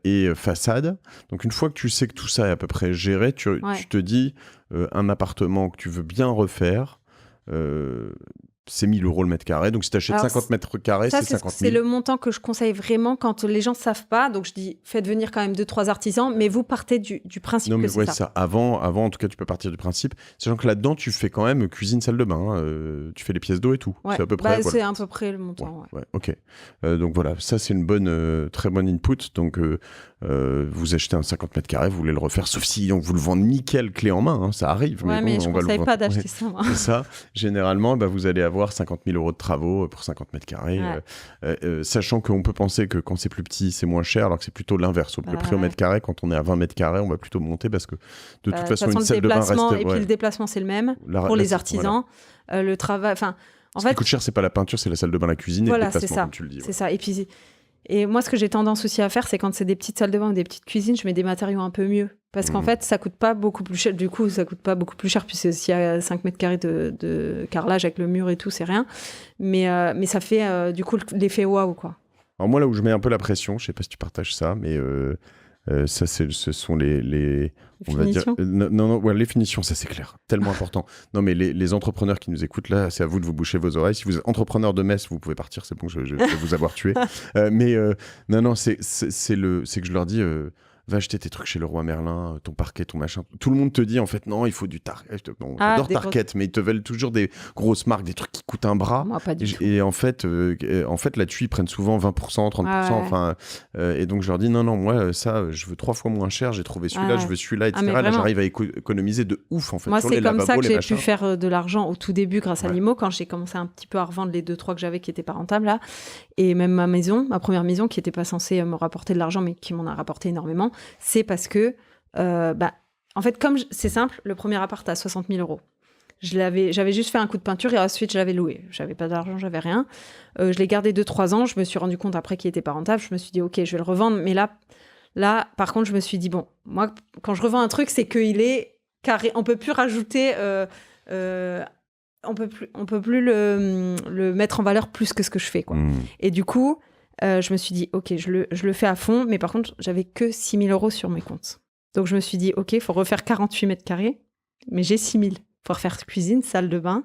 et façade. Donc une fois que tu sais que tout ça est à peu près géré, tu te dis un appartement que tu veux bien refaire, c'est 1 000 € le mètre carré. Donc si tu achètes 50 mètres carrés, c'est 50 000. C'est le montant que je conseille vraiment quand les gens ne savent pas. Donc je dis, faites venir quand même 2-3 artisans, mais vous partez du principe que c'est ça. Avant, en tout cas, tu peux partir du principe. Sachant que là-dedans, tu fais quand même cuisine, salle de bain. Tu fais les pièces d'eau et tout. Ouais. C'est à peu près. C'est à peu près le montant. Ouais, ok. Donc voilà, ça c'est une très bonne input. Donc vous achetez un 50 mètres carrés, vous voulez le refaire, sauf si donc, vous le vendez nickel, clé en main. Hein, ça arrive. Mais je ne conseille pas d'acheter ça. Moi. C'est ça. Généralement, vous allez avoir 50 000 € de travaux pour 50 mètres carrés. Sachant qu'on peut penser que quand c'est plus petit, c'est moins cher, alors que c'est plutôt l'inverse. Le prix au mètre carré, quand on est à 20 mètres carrés, on va plutôt monter parce que de toute façon, une salle de bain reste... Et puis le déplacement, c'est le même pour les artisans. Voilà. Le travail... Ce qui coûte cher, c'est pas la peinture, c'est la salle de bain, la cuisine et le déplacement, comme tu le dis. C'est ça. Et moi, ce que j'ai tendance aussi à faire, c'est quand c'est des petites salles de bain ou des petites cuisines, je mets des matériaux un peu mieux. Parce qu'en fait, ça coûte pas beaucoup plus cher. Du coup, ça coûte pas beaucoup plus cher, puisque s'il y a 5 mètres carrés de carrelage avec le mur et tout, c'est rien. Mais ça fait du coup l'effet waouh, quoi. Alors moi, là où je mets un peu la pression, je sais pas si tu partages ça, mais ça, ce sont les on va dire, les finitions, ça c'est clair, tellement important. Non, mais les entrepreneurs qui nous écoutent là, c'est à vous de vous boucher vos oreilles. Si vous êtes entrepreneur de Metz, vous pouvez partir, c'est bon, je vais vous avoir tué. Non, c'est que je leur dis, va acheter tes trucs chez Leroy Merlin, ton parquet, ton machin. Tout le monde te dit en fait non, il faut du Target. J'adore Target, mais ils te veulent toujours des grosses marques, des trucs qui coûtent un bras. Moi, pas du tout. Et en fait là-dessus, ils prennent souvent 20%, 30%. Et donc je leur dis non, moi ça, je veux 3 fois moins cher. J'ai trouvé celui-là, je veux celui-là, etc. Là, j'arrive à économiser de ouf en fait. Moi, sur c'est les comme lavabos, ça que j'ai machins. pu faire de l'argent au tout début grâce à Limo, quand j'ai commencé un petit peu à revendre les 2-3 que j'avais qui n'étaient pas rentables là. Et même ma première maison qui n'était pas censée me rapporter de l'argent, mais qui m'en a rapporté énormément, c'est parce que en fait, comme c'est simple, le premier appart à 60 000 €. J'avais juste fait un coup de peinture et ensuite je l'avais loué. J'avais pas d'argent, j'avais rien. Je l'ai gardé 2-3 ans. Je me suis rendu compte après qu'il était pas rentable. Je me suis dit ok, je vais le revendre. Mais là, par contre, je me suis dit bon, moi, quand je revends un truc, c'est qu'il est carré. On peut plus rajouter. On peut plus le mettre en valeur plus que ce que je fais, quoi. Et du coup. Je me suis dit, ok, je le fais à fond, mais par contre, j'avais que 6 000 € sur mes comptes. Donc, je me suis dit, ok, il faut refaire 48 mètres carrés, mais j'ai 6 000. Il faut refaire cuisine, salle de bain,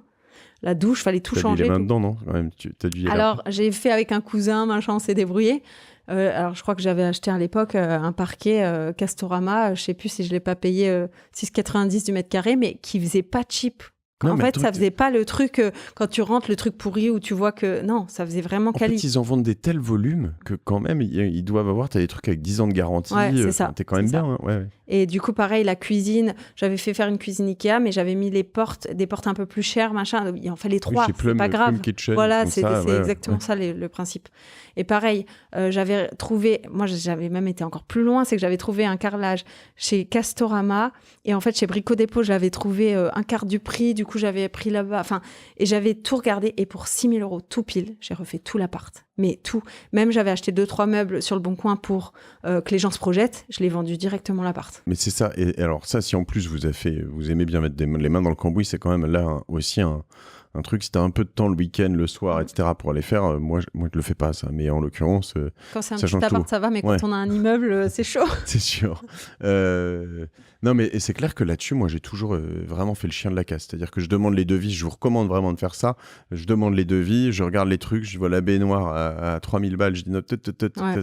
la douche, fallait tout changer. T'as mis les mains dedans, non? Quand même, t'as dû y aller. Alors, j'ai fait avec un cousin, machin, on s'est débrouillé. Alors, je crois que j'avais acheté à l'époque un parquet Castorama, je sais plus si je l'ai pas payé 6,90 du mètre carré, mais qui faisait pas cheap. En fait, ça faisait pas le truc quand tu rentres le truc pourri où tu vois que non, ça faisait vraiment quali. En fait, ils en vendent des tels volumes que quand même ils doivent avoir. T'as des trucs avec 10 ans de garantie. C'est ça. T'es quand même bien. Hein, ouais. Et du coup, pareil, la cuisine, j'avais fait faire une cuisine Ikea, mais j'avais mis des portes un peu plus chères, machin. Il en fallait 3. C'est pas grave. Kitchen, voilà, c'est exactement ça le principe. Et pareil, j'avais trouvé, moi j'avais même été encore plus loin, c'est que j'avais trouvé un carrelage chez Castorama et en fait chez Brico Dépôt, j'avais trouvé un quart du prix. Du coup, j'avais pris là-bas, et j'avais tout regardé et pour 6 000 € tout pile, j'ai refait tout l'appart. Mais tout. Même j'avais acheté 2-3 meubles sur le Bon Coin pour que les gens se projettent. Je l'ai vendu directement l'appart. Mais c'est ça. Et alors ça, si en plus vous aimez bien mettre les mains dans le cambouis, c'est quand même là aussi un truc. Si t'as un peu de temps le week-end, le soir, etc. pour aller faire, moi je le fais pas ça. Mais en l'occurrence, quand c'est un petit appart, ça va. Mais quand on a un immeuble, c'est chaud. C'est sûr. Non, mais c'est clair que là-dessus, moi, j'ai toujours vraiment fait le chien de la casse. C'est-à-dire que je demande les devis, je vous recommande vraiment de faire ça. Je demande les devis, je regarde les trucs, je vois la baignoire à 3000 balles, je dis non,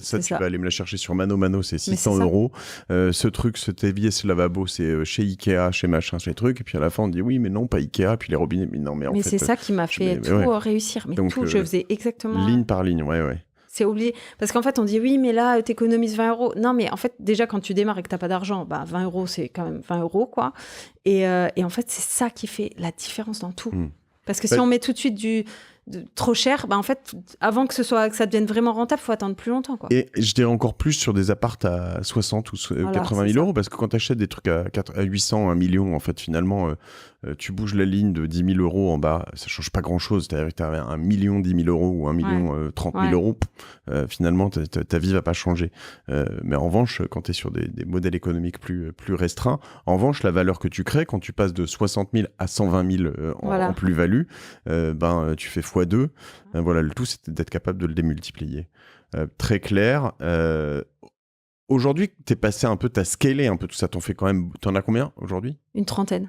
ça, tu vas aller me la chercher sur Mano, c'est 600 €. Ce truc, cet évier, ce lavabo, c'est chez Ikea, chez machin, chez les trucs. Et puis à la fin, on dit oui, mais non, pas Ikea. Puis les robinets, mais non, mais en fait, c'est ça qui m'a fait réussir. Mais donc, tout, je faisais exactement... Ligne par ligne, ouais. C'est oublié. Parce qu'en fait, on dit, oui, mais là, t'économises 20 €. Non, mais en fait, déjà, quand tu démarres et que t'as pas d'argent, 20 €, c'est quand même 20 €, quoi. Et en fait, c'est ça qui fait la différence dans tout. Parce que si on met tout de suite trop cher, en fait, avant que ça devienne vraiment rentable, il faut attendre plus longtemps, quoi. Et je dirais encore plus sur des apparts à 60 ou 80 000 €, parce que quand tu achètes des trucs à 800, 1 million, en fait, finalement, tu bouges la ligne de 10 000 € en bas, ça change pas grand-chose. Tu as 1 million 10 000 € ou 1 million 30 000 €, finalement, ta vie va pas changer. Mais en revanche, quand tu es sur des modèles économiques plus restreints, en revanche, la valeur que tu crées, quand tu passes de 60 000 à 120 000 en plus-value, tu fais x2. Voilà, le tout, c'est d'être capable de le démultiplier. Très clair. Aujourd'hui, t'es passé un peu, t'as scalé un peu tout ça. T'en as combien aujourd'hui ? Une trentaine.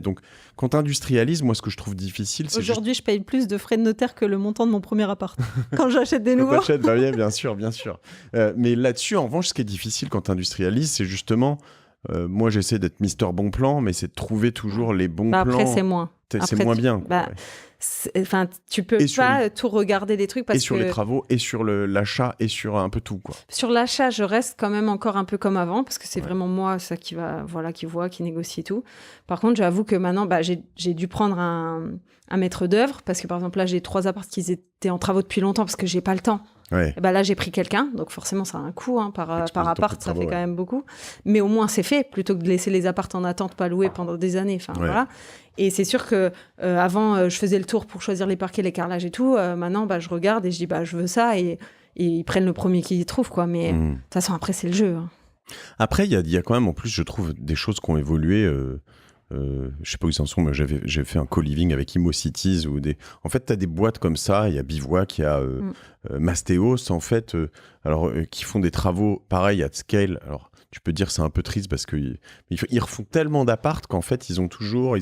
Donc, quand t'industrialises, moi, ce que je trouve difficile, c'est aujourd'hui, je paye plus de frais de notaire que le montant de mon premier appart. Quand j'achète des nouveaux. Oui, bien sûr. Mais là-dessus, en revanche, ce qui est difficile quand t'industrialises, c'est justement... moi, j'essaie d'être Mister Bon Plan, mais c'est de trouver toujours les bons plans. Après, c'est moins. C'est moins bien. Enfin, tu peux pas tout regarder des trucs parce que... Et sur les travaux, et sur l'achat, et sur un peu tout, quoi. Sur l'achat, je reste quand même encore un peu comme avant, parce que c'est vraiment moi, ça qui négocie et tout. Par contre, j'avoue que maintenant, j'ai dû prendre un maître d'œuvre, parce que par exemple, là, j'ai 3 apparts qui étaient en travaux depuis longtemps, parce que j'ai pas le temps. Ouais. Et là, j'ai pris quelqu'un, donc forcément, ça a un coût par appart, ça fait quand même beaucoup. Mais au moins, c'est fait, plutôt que de laisser les apparts en attente, pas loués pendant des années. Enfin, voilà. Et c'est sûr que avant, je faisais le tour pour choisir les parquets, les carrelages et tout. Maintenant, je regarde et je dis, je veux ça. Et ils prennent le premier qu'ils trouvent, quoi. Mais de toute façon, après, c'est le jeu. Hein. Après, il y a quand même, en plus, je trouve des choses qui ont évolué. Je sais pas où ils en sont, mais j'ai fait un co-living avec ImmoCities. En fait, tu as des boîtes comme ça. Il y a Bivouac, il y a Mastéos, en fait, qui font des travaux pareils à scale. Alors, tu peux dire c'est un peu triste parce qu'ils refont tellement d'appart qu'en fait, ils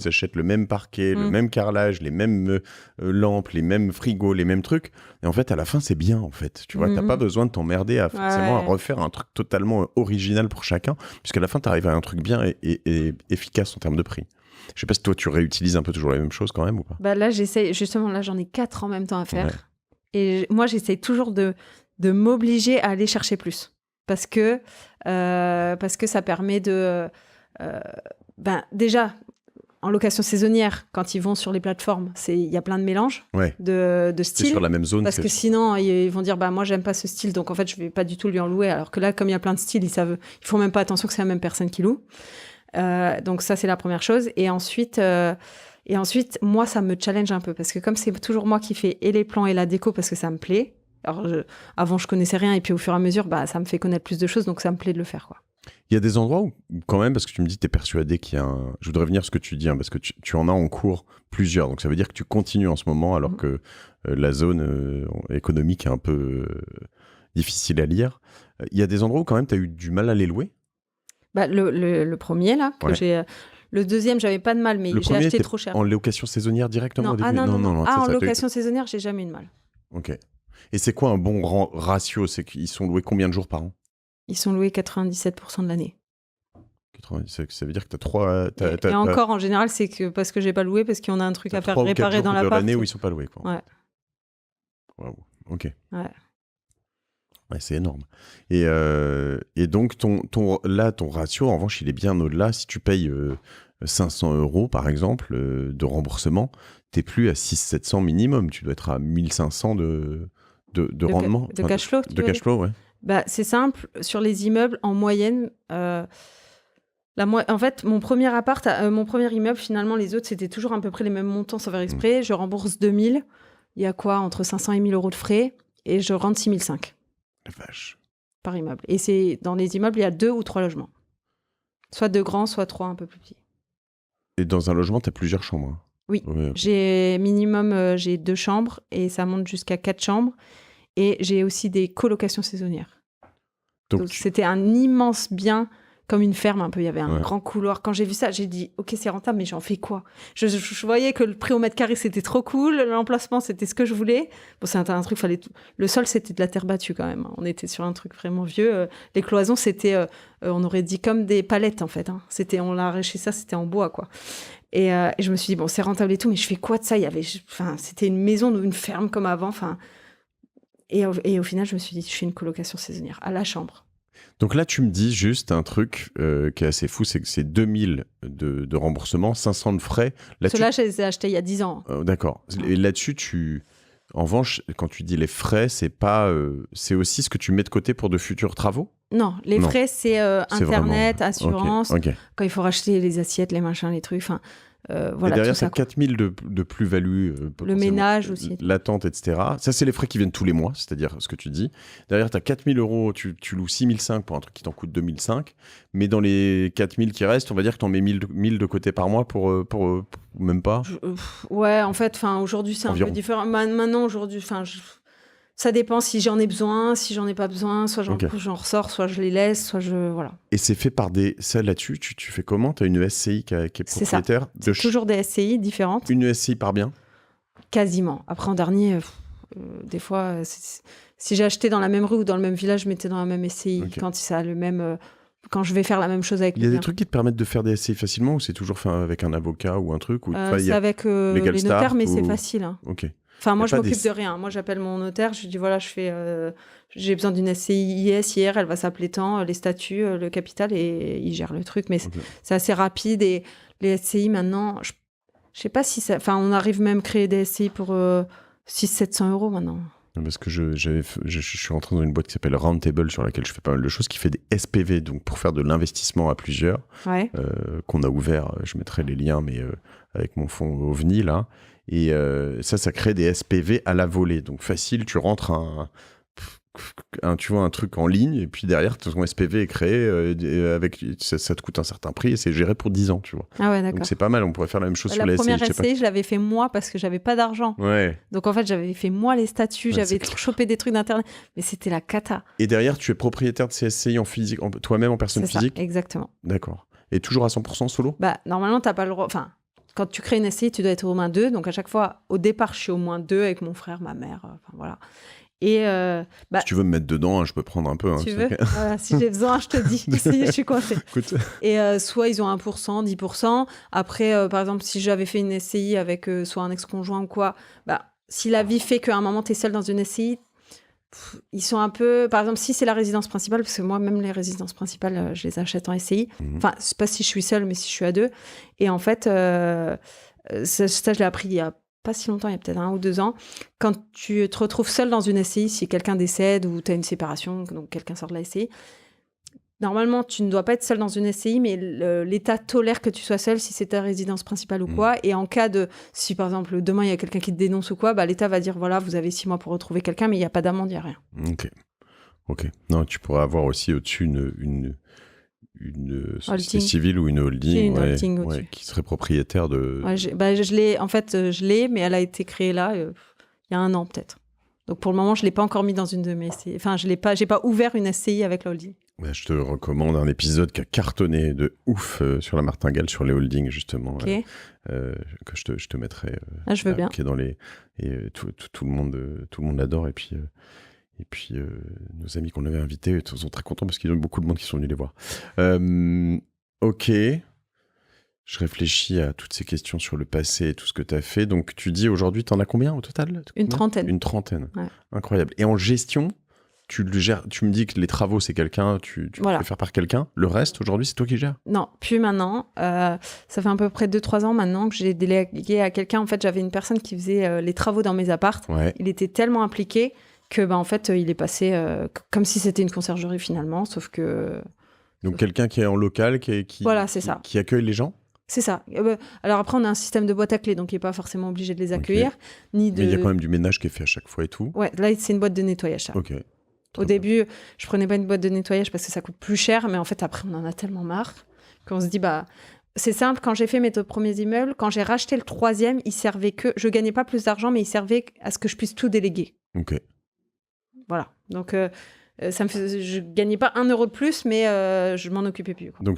achètent le même parquet, le même carrelage, les mêmes lampes, les mêmes frigos, les mêmes trucs. Et en fait, à la fin, c'est bien, en fait. Tu vois, t'as pas besoin de t'emmerder forcément à refaire un truc totalement original pour chacun, puisqu'à la fin, tu arrives à un truc bien et efficace en termes de prix. Je sais pas si toi, tu réutilises un peu toujours la même chose quand même ou pas ? Là, j'essaie, justement, là, j'en ai 4 en même temps à faire. Ouais. Et moi, j'essaie toujours de m'obliger à aller chercher plus. Parce que ça permet de... déjà, en location saisonnière, quand ils vont sur les plateformes, il y a plein de mélanges de styles. C'est sur la même zone. Parce que sinon, ils vont dire, moi, j'aime pas ce style, donc en fait, je vais pas du tout lui en louer. Alors que là, comme il y a plein de styles, ils font même pas attention que c'est la même personne qui loue. Donc ça, c'est la première chose. Et ensuite, moi, ça me challenge un peu. Parce que comme c'est toujours moi qui fais et les plans et la déco, parce que ça me plaît. Alors, avant, je connaissais rien. Et puis, au fur et à mesure, ça me fait connaître plus de choses. Donc, ça me plaît de le faire, quoi. Il y a des endroits où, quand même, parce que tu me dis que tu es persuadé qu'il y a un... Je voudrais revenir à ce que tu dis, parce que tu en as en cours plusieurs. Donc, ça veut dire que tu continues en ce moment, alors que la zone économique est un peu difficile à lire. Il y a des endroits où, quand même, tu as eu du mal à les louer ? Le premier, là, que j'ai... Le deuxième, j'avais pas de mal, mais j'ai acheté trop cher. En location saisonnière directement au début ? Non. En location saisonnière, j'ai jamais eu de mal. Ok. Et c'est quoi un bon ratio ? C'est qu'ils sont loués combien de jours par an ? Ils sont loués 97% de l'année. 97, ça veut dire que tu as 3... Et encore, en général, c'est que parce que j'ai pas loué, parce qu'on a un truc à faire réparer dans l'appart. L'année où ils sont pas loués, quoi. Ouais. Waouh, ok. Ouais, c'est énorme. Et donc, ton ratio, en revanche, il est bien au-delà. Si tu payes 500 €, par exemple, de remboursement, tu n'es plus à 600-700 minimum. Tu dois être à 1500 de rendement. De cash flow. De cash flow, ouais. C'est simple. Sur les immeubles, en moyenne, en fait, mon premier appart, mon premier immeuble, finalement, les autres, c'était toujours à peu près les mêmes montants sans faire exprès. Je rembourse 2000. Il y a quoi ? Entre 500 et 1000 € de frais. Et je rentre 6005. La vache. Par immeuble. Et dans les immeubles, il y a 2 ou 3 logements. Soit 2 grands, soit 3 un peu plus petits. Et dans un logement, tu as plusieurs chambres ? Hein. Oui. Okay. J'ai 2 chambres et ça monte jusqu'à 4 chambres. Et j'ai aussi des colocations saisonnières. Donc c'était un immense bien, comme une ferme un peu. Il y avait un grand couloir. Quand j'ai vu ça, j'ai dit, OK, c'est rentable, mais j'en fais quoi ? Je voyais que le prix au mètre carré, c'était trop cool. L'emplacement, c'était ce que je voulais. Bon, c'était un truc, le sol, c'était de la terre battue quand même. On était sur un truc vraiment vieux. Les cloisons, c'était, on aurait dit comme des palettes en fait. Hein. On l'a arraché ça, c'était en bois, quoi. Et je me suis dit, bon, c'est rentable et tout, mais je fais quoi de ça? C'était une maison, une ferme comme avant. Et au final, je me suis dit, je fais une colocation saisonnière à la chambre. Donc là, tu me dis juste un truc qui est assez fou, c'est que c'est 2000 de remboursement, 500 de frais. Ceux-là, je les ai achetés il y a 10 ans. D'accord. Et là-dessus, en revanche, quand tu dis les frais, c'est aussi ce que tu mets de côté pour de futurs travaux? Non, les frais, c'est Internet, vraiment... assurance, okay. Quand il faut racheter les assiettes, les machins, les trucs, voilà. Et derrière, tu as 4000 de plus-value. Le ménage aussi. L'attente, etc. Ça, c'est les frais qui viennent tous les mois, c'est-à-dire ce que tu dis. Derrière, tu as 4000 €, tu loues 6005 pour un truc qui t'en coûte 2005. Mais dans les 4000 qui restent, on va dire que tu en mets 1000 de côté par mois pour même pas. Ouais, en fait, aujourd'hui, c'est environ. Un peu différent. Maintenant, aujourd'hui, ça dépend si j'en ai besoin, si j'en ai pas besoin, soit j'en ressors, soit je les laisse, soit voilà. Et c'est fait par ça là-dessus, tu fais comment? Tu as une SCI qui est propriétaire? C'est toujours des SCI différentes. Une SCI par bien? Quasiment. Après, en dernier, des fois, si j'ai acheté dans la même rue ou dans le même village, je mettais dans la même SCI. Quand ça a le même... Quand je vais faire la même chose avec il y a des trucs qui te permettent de faire des SCI facilement, ou c'est toujours fait avec un avocat ou un truc c'est avec les notaires, mais c'est facile. Hein. Ok. Enfin, moi, je m'occupe de rien. Moi, j'appelle mon notaire, je lui dis, voilà, j'ai besoin d'une SCI IR, elle va s'appeler tant, les statuts, le capital, et il gère le truc. Mais c'est assez rapide. Et les SCI, maintenant, je sais pas si ça... Enfin, on arrive même à créer des SCI pour 600-700 € maintenant. Parce que je suis rentré dans une boîte qui s'appelle Roundtable, sur laquelle je fais pas mal de choses, qui fait des SPV, donc pour faire de l'investissement à plusieurs, qu'on a ouvert. Je mettrai les liens, mais avec mon fonds OVNI, là. Et ça crée des SPV à la volée. Donc facile, tu rentres tu vois, un truc en ligne, et puis derrière, ton SPV est créé, ça te coûte un certain prix, et c'est géré pour 10 ans, tu vois. Ah ouais, d'accord. Donc c'est pas mal, on pourrait faire la même chose sur la les SCI. La première SCI, je l'avais fait moi, parce que j'avais pas d'argent. Ouais. Donc en fait, j'avais fait moi les statuts, j'avais chopé des trucs d'internet, mais c'était la cata. Et derrière, tu es propriétaire de ces SCI en physique, toi-même en personne physique? Ça, exactement. D'accord. Et toujours à 100% solo? Normalement, t'as pas le droit... Enfin, quand tu crées une SCI, tu dois être au moins 2. Donc à chaque fois, au départ, je suis au moins 2 avec mon frère, ma mère, voilà. Et si tu veux me mettre dedans, je peux prendre un peu. Tu veux voilà, si j'ai besoin, je te dis. Si je suis coincée. Et soit ils ont 1%, 10%. Après, par exemple, si j'avais fait une SCI avec soit un ex-conjoint ou quoi, si la vie fait qu'à un moment, tu es seule dans une SCI, ils sont un peu... Par exemple, si c'est la résidence principale, parce que moi, même les résidences principales, je les achète en SCI. Enfin, c'est pas si je suis seule, mais si je suis à 2. Et en fait, ça, je l'ai appris il y a pas si longtemps, il y a peut-être 1 ou 2 ans, quand tu te retrouves seul dans une SCI, si quelqu'un décède ou tu as une séparation, donc quelqu'un sort de la SCI, normalement, tu ne dois pas être seul dans une SCI, mais l'État tolère que tu sois seul si c'est ta résidence principale ou quoi. Et en cas de... Si, par exemple, demain, il y a quelqu'un qui te dénonce ou quoi, l'État va dire, voilà, vous avez 6 mois pour retrouver quelqu'un, mais il n'y a pas d'amende, il n'y a rien. Ok. Non, tu pourrais avoir aussi au-dessus une société civile ou une holding, qui serait propriétaire de... je l'ai, mais elle a été créée là, il y a 1 an peut-être. Donc pour le moment, je ne l'ai pas encore mis dans une de mes SCI. Enfin, j'ai pas ouvert une SCI avec la holding. Je te recommande un épisode qui a cartonné de ouf sur la martingale, sur les holdings, justement. Okay. Que je te mettrai. Je veux bien. Qui est dans les... Et tout le monde l'adore. Et puis... nos amis qu'on avait invités sont très contents parce qu'il y a beaucoup de monde qui sont venus les voir. Ok. Je réfléchis à toutes ces questions sur le passé et tout ce que tu as fait. Donc, tu dis aujourd'hui, tu en as combien au total? Une trentaine. Une trentaine. Ouais. Incroyable. Et en gestion, tu le gères. Tu me dis que les travaux, c'est quelqu'un, tu peux les faire par quelqu'un. Le reste, aujourd'hui, c'est toi qui gères? Non, plus maintenant. Ça fait à peu près 2-3 ans maintenant que j'ai délégué à quelqu'un. En fait, j'avais une personne qui faisait les travaux dans mes apparts. Ouais. Il était tellement impliqué que en fait, il est passé comme si c'était une conciergerie finalement, sauf que... Donc quelqu'un qui est en local, voilà, c'est ça. Qui accueille les gens? C'est ça. Alors après, on a un système de boîte à clés, donc il n'est pas forcément obligé de les accueillir. Mais il y a quand même du ménage qui est fait à chaque fois et tout. Ouais, là, c'est une boîte de nettoyage. Ça. Ok. Au début, je prenais pas une boîte de nettoyage parce que ça coûte plus cher, mais en fait, après, on en a tellement marre qu'on se dit, c'est simple, quand j'ai fait mes 2 premiers immeubles, quand j'ai racheté le 3e, il servait que... Je gagnais pas plus d'argent, mais il servait à ce que je puisse tout déléguer. Ok. Voilà. Donc, je gagnais pas 1 € de plus, mais je m'en occupais plus. Quoi. Donc,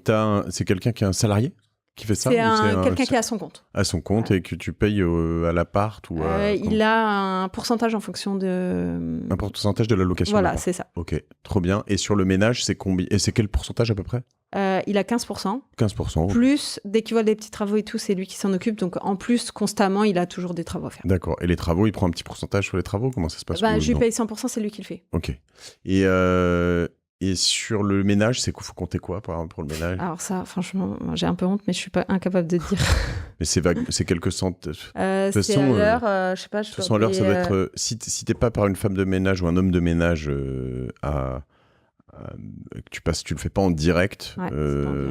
c'est quelqu'un qui est un salarié qui fait ça? C'est quelqu'un qui est à son compte. À son compte, et que tu payes à l'appart ou il a un pourcentage en fonction de... Un pourcentage de la location? Voilà, c'est ça. Ok, trop bien. Et sur le ménage, c'est combien? Et c'est quel pourcentage à peu près? Il a 15%. 15%. Plus, dès qu'il voit des petits travaux et tout, c'est lui qui s'en occupe. Donc, en plus, constamment, il a toujours des travaux à faire. D'accord. Et les travaux, il prend un petit pourcentage sur les travaux? Comment ça se passe? Je lui paye 100%, c'est lui qui le fait. Ok. Et sur le ménage, faut compter quoi, par exemple, pour le ménage? Alors ça, franchement, j'ai un peu honte, mais je suis pas incapable de dire. Mais c'est vague, c'est quelques centaines. C'est à l'heure, je sais pas. De toute façon, à l'heure, ça doit être... Si t'es pas par une femme de ménage ou un homme de ménage que tu le fais pas en direct,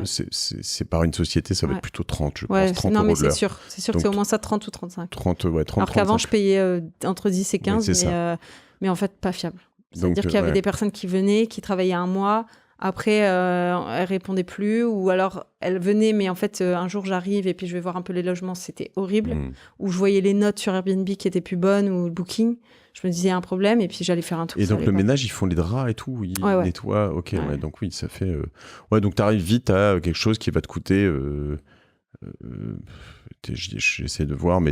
c'est par une société, ça va être plutôt 30, je pense. 30 non, mais euros de l'heure. c'est sûr que c'est au moins ça, 30 ou 35. 30, Alors 35. qu'avant, je payais entre 10 et 15, mais en fait, pas fiable. C'est-à-dire qu'il y avait des personnes qui venaient, qui travaillaient un mois, après, elles répondaient plus, ou alors elles venaient, mais en fait, un jour, j'arrive et puis je vais voir un peu les logements, c'était horrible, ou je voyais les notes sur Airbnb qui étaient plus bonnes, ou le booking, je me disais, il y a un problème, et puis j'allais faire un tour. Et donc, le ménage, ils font les draps et tout, ils nettoient, ok, donc oui, ça fait... donc t'arrives vite à quelque chose qui va te coûter... j'essaie de voir, mais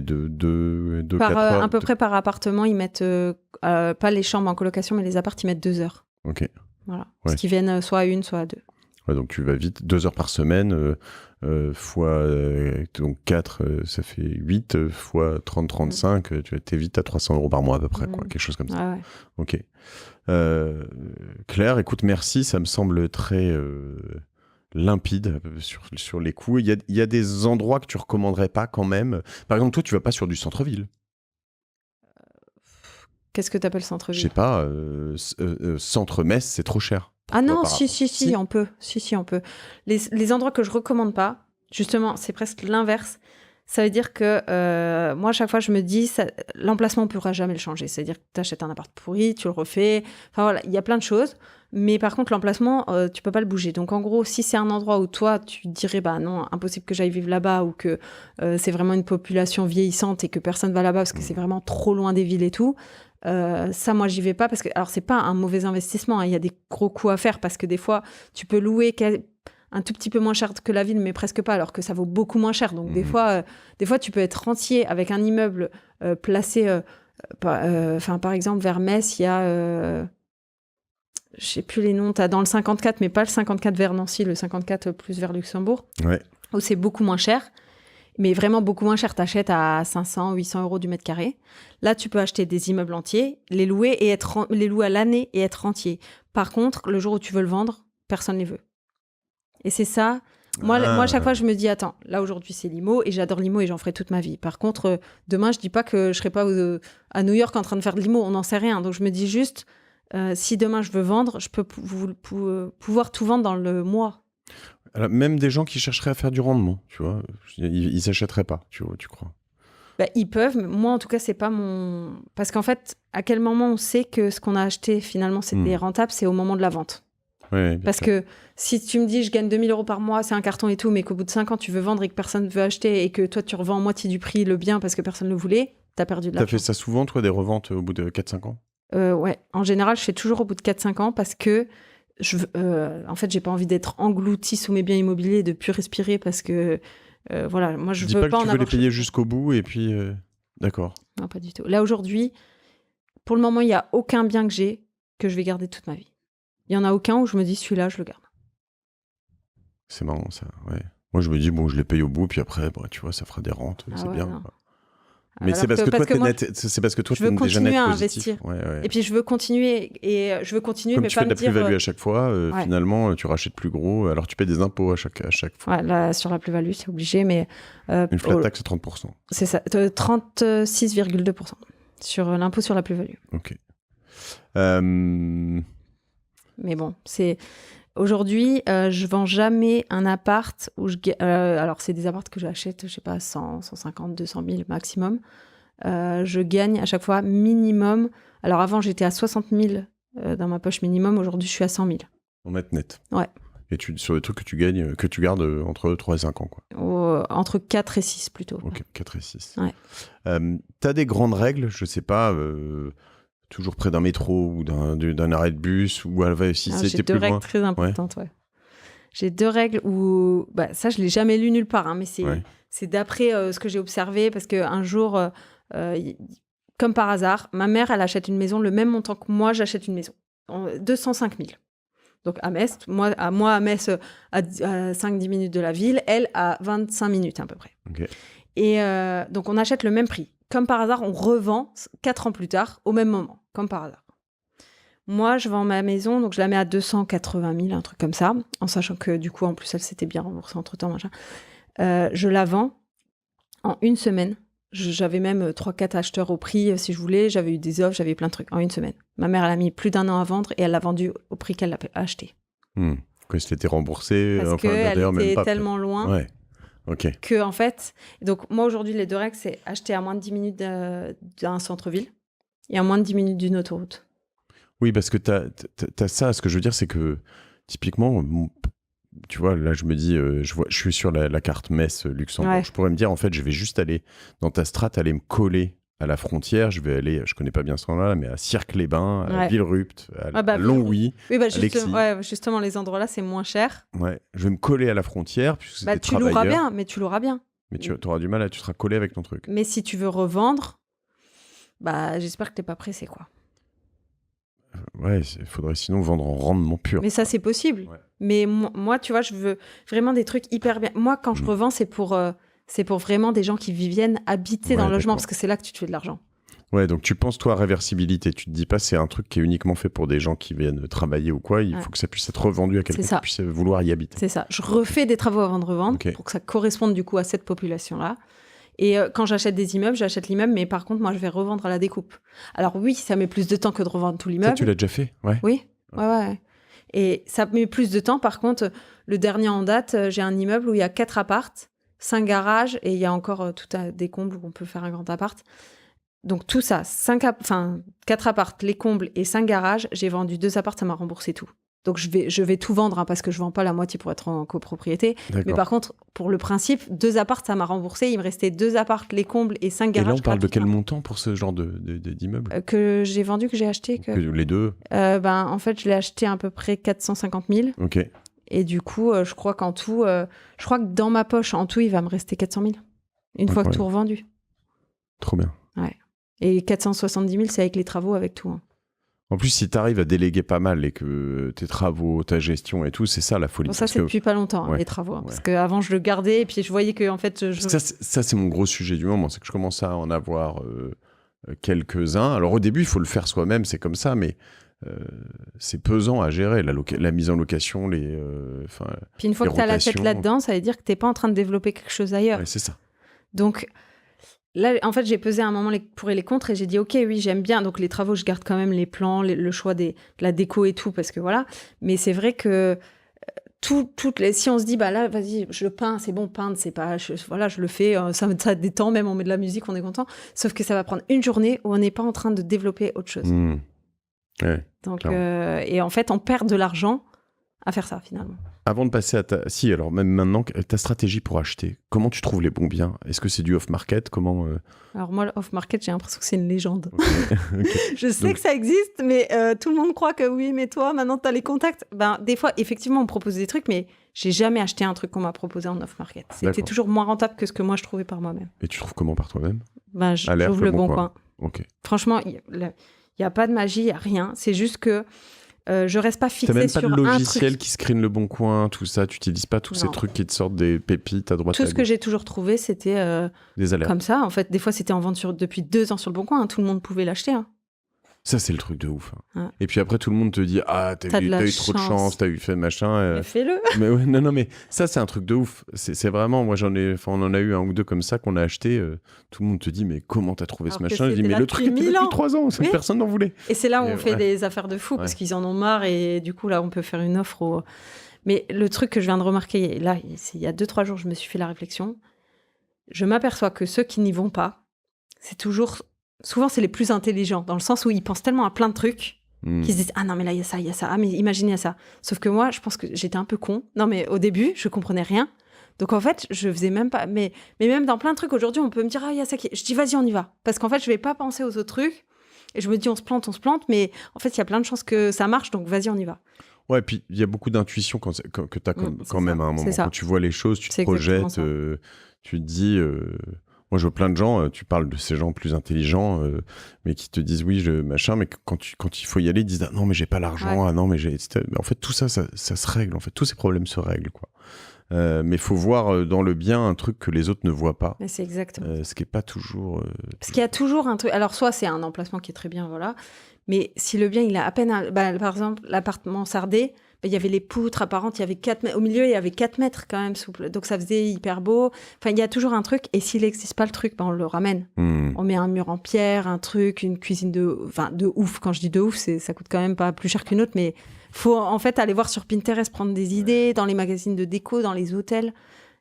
à peu près par appartement, ils mettent pas les chambres en colocation, mais les apparts, ils mettent 2 heures. Ok. Voilà. Parce qu'ils viennent soit à 1, soit à 2. Ouais, donc tu vas vite, 2 heures par semaine, fois donc 4, ça fait 8, fois 30, 35, tu es vite à 300 euros par mois à peu près, quoi, quelque chose comme ça. Ah ouais. Ok. Claire, écoute, merci, ça me semble très... limpide sur les coûts. Il y a des endroits que tu recommanderais pas quand même. Par exemple, toi, tu vas pas sur du centre-ville. Qu'est-ce que tu appelles centre-ville? Je sais pas, centre-Metz, c'est trop cher. Ah non, si, on peut. Si, on peut. Les endroits que je recommande pas, justement, c'est presque l'inverse. Ça veut dire que moi, à chaque fois, je me dis, l'emplacement, on ne pourra jamais le changer. C'est-à-dire que tu achètes un appart pourri, tu le refais. Enfin voilà, il y a plein de choses. Mais par contre, l'emplacement, tu peux pas le bouger. Donc en gros, si c'est un endroit où toi, tu dirais, bah non, impossible que j'aille vivre là-bas, ou que c'est vraiment une population vieillissante et que personne va là-bas parce que c'est vraiment trop loin des villes et tout, ça, moi, j'y vais pas parce que, alors, c'est pas un mauvais investissement, hein, il y a des gros coûts à faire parce que des fois, tu peux louer un tout petit peu moins cher que la ville, mais presque pas, alors que ça vaut beaucoup moins cher. Donc, des fois, tu peux être rentier avec un immeuble placé, par exemple, vers Metz, il y a, je sais plus les noms, tu as dans le 54, mais pas le 54 vers Nancy, le 54 plus vers Luxembourg, où c'est beaucoup moins cher. Mais vraiment beaucoup moins cher, t'achètes à 500, 800 euros du mètre carré. Là, tu peux acheter des immeubles entiers, les louer à l'année et être rentier. Par contre, le jour où tu veux le vendre, personne ne les veut. Et c'est ça. Moi, à chaque fois, je me dis, attends, là, aujourd'hui, c'est l'IMO et j'adore l'IMO et j'en ferai toute ma vie. Par contre, demain, je dis pas que je serai pas à New York en train de faire de l'IMO, on n'en sait rien. Donc, je me dis juste, si demain, je veux vendre, je peux pouvoir tout vendre dans le mois. Alors, même des gens qui chercheraient à faire du rendement, tu vois, ils s'achèteraient pas, tu crois? Bah, ils peuvent, mais moi en tout cas c'est pas mon... Parce qu'en fait, à quel moment on sait que ce qu'on a acheté finalement c'était rentable, c'est au moment de la vente. Ouais, parce que si tu me dis je gagne 2000 euros par mois, c'est un carton et tout, mais qu'au bout de 5 ans tu veux vendre et que personne ne veut acheter et que toi tu revends à moitié du prix le bien parce que personne ne le voulait, t'as perdu de l'argent. T'as fait ça souvent toi, des reventes au bout de 4-5 ans? Ouais, en général je fais toujours au bout de 4-5 ans parce que en fait j'ai pas envie d'être engloutie sous mes biens immobiliers et de plus respirer parce que voilà, moi je veux pas en avoir. Tu veux les payer jusqu'au bout et puis d'accord. Non, pas du tout. Là aujourd'hui, pour le moment, il y a aucun bien que j'ai que je vais garder toute ma vie. Il y en a aucun où je me dis celui-là, je le garde. C'est marrant ça, ouais. Moi je me dis bon, je les paye au bout puis après, tu vois, ça fera des rentes, c'est bien. Mais c'est parce que toi, c'est parce que toi, tu es déjà net positif. Et puis je veux continuer, comme mais tu pas fais de la plus-value à chaque fois, finalement, tu rachètes plus gros, alors tu paies des impôts à chaque fois. Ouais, là, sur la plus-value, c'est obligé, mais... Une flat tax à 30%. C'est ça, 36,2% sur l'impôt sur la plus-value. Ok. Mais bon, c'est... Aujourd'hui, je vends jamais un appart où alors, c'est des apparts que j'achète, je sais pas, 100, 150, 200 000 maximum. Je gagne à chaque fois minimum. Alors, avant, j'étais à 60 000 dans ma poche minimum. Aujourd'hui, je suis à 100 000. En net. Ouais. Et sur les trucs que tu gagnes, que tu gardes entre 3 et 5 ans, quoi. Entre 4 et 6, plutôt. Ok, 4 et 6. Ouais. T'as des grandes règles, je sais pas... toujours près d'un métro ou d'un arrêt de bus ou si c'était plus loin. J'ai 2 règles très importantes, ouais. J'ai 2 règles où... ça, je ne l'ai jamais lu nulle part, hein, mais c'est d'après ce que j'ai observé, parce qu'un jour, comme par hasard, ma mère, elle achète une maison, le même montant que moi, j'achète une maison. 205 000. Donc à Metz, moi à Metz, à 5-10 minutes de la ville, elle à 25 minutes à peu près. Okay. Et donc on achète le même prix. Comme par hasard, on revend 4 ans plus tard, au même moment, comme par hasard. Moi, je vends ma maison, donc je la mets à 280 000, un truc comme ça, en sachant que du coup, en plus, elle s'était bien remboursée entre-temps, machin. Je la vends en une semaine. J'avais même 3-4 acheteurs au prix, si je voulais. J'avais eu des offres, j'avais eu plein de trucs en une semaine. Ma mère, elle a mis plus d'1 an à vendre et elle l'a vendu au prix qu'elle l'a acheté. Que c'était remboursé. Parce qu'elle était même pas, tellement loin. Ouais. Ok. Que, en fait, donc moi, aujourd'hui, les 2 règles, c'est acheter à moins de 10 minutes d'un centre-ville et à moins de 10 minutes d'une autoroute. Oui, parce que t'as ça. Ce que je veux dire, c'est que, typiquement, tu vois, là, je me dis, je suis sur la carte Metz-Luxembourg. Ouais. Je pourrais me dire, en fait, je vais juste aller dans ta strate, aller me coller à la frontière. Je vais aller, je connais pas bien ce endroit-là, mais à Cirque-les-Bains, à Villerupt, à Longwy, à justement, les endroits-là, c'est moins cher. Ouais, je vais me coller à la frontière. Puisque c'est des tu l'auras bien, mais tu l'auras bien. Mais tu auras du mal, tu seras collé avec ton truc. Mais si tu veux revendre, j'espère que t'es pas pressé, quoi. Ouais, il faudrait sinon vendre en rendement pur. Mais ça, c'est possible. Ouais. Mais moi, tu vois, je veux vraiment des trucs hyper bien. Moi, quand je revends, c'est pour vraiment des gens qui viennent habiter dans le logement, parce que c'est là que tu te fais de l'argent. Ouais, donc tu penses, toi, à réversibilité. Tu te dis pas, c'est un truc qui est uniquement fait pour des gens qui viennent travailler ou quoi. Il faut que ça puisse être revendu à quelqu'un qui puisse vouloir y habiter. C'est ça. Je refais des travaux avant de revendre pour que ça corresponde du coup à cette population-là. Et quand j'achète des immeubles, j'achète l'immeuble, mais par contre, moi, je vais revendre à la découpe. Alors oui, ça met plus de temps que de revendre tout l'immeuble. Ça, tu l'as déjà fait? Ouais. Oui, ouais. Et ça met plus de temps. Par contre, le dernier en date, j'ai un immeuble où il y a 4 appartes, 5 garages, et il y a encore tout des combles où on peut faire un grand appart. Donc tout ça, 4 appartes, les combles et 5 garages, j'ai vendu 2 appartes, ça m'a remboursé tout. Donc je vais tout vendre parce que je vends pas la moitié pour être en copropriété. D'accord. Mais par contre, pour le principe, 2 appartes, ça m'a remboursé. Il me restait 2 appartes, les combles et 5 garages. Et là, on parle de quel montant pour ce genre d'immeuble que j'ai vendu, que j'ai acheté Les deux en fait, je l'ai acheté à peu près 450 000. Ok. Et du coup, je crois qu'en tout, je crois que dans ma poche, en tout, il va me rester 400 000. Une fois que tout revendu. Trop bien. Ouais. Et 470 000, c'est avec les travaux, avec tout. Hein. En plus, si tu arrives à déléguer pas mal et que tes travaux, ta gestion et tout, c'est ça la folie. Bon, ça, c'est depuis pas longtemps, les travaux. Hein, parce qu'avant, je le gardais et puis je voyais que, en fait... Ça, c'est mon gros sujet du moment. C'est que je commence à en avoir quelques-uns. Alors, au début, il faut le faire soi-même, c'est comme ça, mais c'est pesant à gérer. La mise en location, puis une fois que tu as la tête là-dedans, ça veut dire que tu n'es pas en train de développer quelque chose ailleurs. Ouais, c'est ça. Donc... Là, en fait, j'ai pesé à un moment les pour et les contre et j'ai dit, OK, oui, j'aime bien. Donc, les travaux, je garde quand même les plans, le choix de la déco et tout, parce que voilà. Mais c'est vrai que si on se dit, là, vas-y, je peins, c'est bon, peindre, c'est pas... je le fais, ça détend, même on met de la musique, on est content. Sauf que ça va prendre une journée où on n'est pas en train de développer autre chose. Ouais, donc, et en fait, on perd de l'argent à faire ça, finalement. Avant de passer à alors même maintenant, ta stratégie pour acheter, comment tu trouves les bons biens? Est-ce que c'est du off-market? Comment Alors moi, le off-market, j'ai l'impression que c'est une légende. Okay. Je sais que ça existe, mais tout le monde croit que oui, mais toi, maintenant, tu as les contacts. Des fois, effectivement, on me propose des trucs, mais j'ai jamais acheté un truc qu'on m'a proposé en off-market. C'était toujours moins rentable que ce que moi, je trouvais par moi-même. Et tu trouves comment par toi-même? J'ouvre le bon coin. Okay. Franchement, il n'y a pas de magie, il n'y a rien. C'est juste que je reste pas fixée sur un truc. T'as même pas de logiciel qui screen le bon coin, tout ça. Tu n'utilises pas tous ces trucs qui te sortent des pépites à droite à gauche. Tout ce que j'ai toujours trouvé, c'était des alertes. Comme ça. En fait, des fois, c'était en vente depuis 2 ans sur le bon coin. Hein. Tout le monde pouvait l'acheter. Hein. Ça, c'est le truc de ouf. Ouais. Et puis après, tout le monde te dit, t'as eu trop de chance, t'as eu fait machin. Mais fais-le. Mais ouais, non, mais ça, c'est un truc de ouf. C'est vraiment, moi, on en a eu 1 ou 2 comme ça qu'on a acheté. Tout le monde te dit, mais comment t'as trouvé ce machin? Je dis, mais le truc était là depuis 3 ans, personne n'en voulait. Et c'est là où on fait des affaires de fou, parce qu'ils en ont marre. Et du coup, là, on peut faire une offre. Mais le truc que je viens de remarquer, là, il y a 2-3 jours, je me suis fait la réflexion. Je m'aperçois que ceux qui n'y vont pas, c'est toujours... Souvent, c'est les plus intelligents, dans le sens où ils pensent tellement à plein de trucs qu'ils se disent « Ah non, mais là, il y a ça, il y a ça. Ah, mais imaginez, il y a ça. » Sauf que moi, je pense que j'étais un peu con. Non, mais au début, je comprenais rien. Donc, en fait, je faisais même pas... Mais même dans plein de trucs, aujourd'hui, on peut me dire « Ah, il y a ça qui... » Je dis « Vas-y, on y va. » Parce qu'en fait, je vais pas penser aux autres trucs. Et je me dis « On se plante. » Mais en fait, il y a plein de chances que ça marche. Donc, vas-y, on y va. Ouais, et puis il y a beaucoup d'intuition que tu as quand même à un moment. Quand tu vois les choses, tu te projettes, tu te dis... Moi, je vois plein de gens, tu parles de ces gens plus intelligents, mais qui te disent oui, machin, mais quand il faut y aller, ils disent ah non, mais j'ai pas l'argent, ah non, mais j'ai. Mais en fait, tout ça se règle. En fait, tous ces problèmes se règlent, quoi. Mais il faut voir dans le bien un truc que les autres ne voient pas. Mais c'est exactement. Ce qui n'est pas toujours. Parce qu'il y a toujours un truc. Alors, soit c'est un emplacement qui est très bien, voilà. Mais si le bien, il a à peine. Par exemple, l'appartement Sardé, il y avait les poutres apparentes, il y avait 4 mètres. Au milieu, il y avait 4 mètres quand même souple. Donc, ça faisait hyper beau. Enfin, il y a toujours un truc. Et s'il n'existe pas le truc, on le ramène. On met un mur en pierre, un truc, une cuisine de ouf. Quand je dis de ouf, ça coûte quand même pas plus cher qu'une autre. Mais faut en fait aller voir sur Pinterest, prendre des idées dans les magazines de déco, dans les hôtels.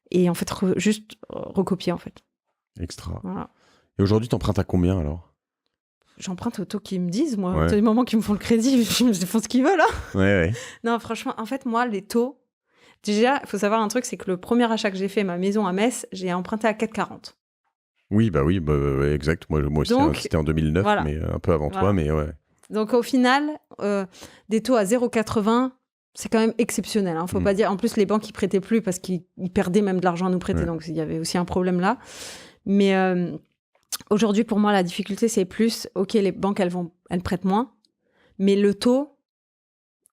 Et en fait, juste recopier, en fait. Extra. Voilà. Et aujourd'hui, t'empruntes à combien alors ? J'emprunte au taux qu'ils me disent, moi. Ouais. Les moments qu'ils me font le crédit, ils font ce qu'ils veulent. Hein. Ouais. Non, franchement, en fait, moi, les taux... Déjà, il faut savoir un truc, c'est que le premier achat que j'ai fait, ma maison à Metz, j'ai emprunté à 4,40. Oui, exact. Moi aussi, donc, c'était en 2009, voilà. Mais un peu avant toi, mais ouais. Donc, au final, des taux à 0,80, c'est quand même exceptionnel. Hein. Faut pas dire... En plus, les banques, ils prêtaient plus parce qu'ils perdaient même de l'argent à nous prêter. Ouais. Donc, il y avait aussi un problème là. Mais... aujourd'hui, pour moi, la difficulté, c'est plus, OK, les banques, elles prêtent moins, mais le taux,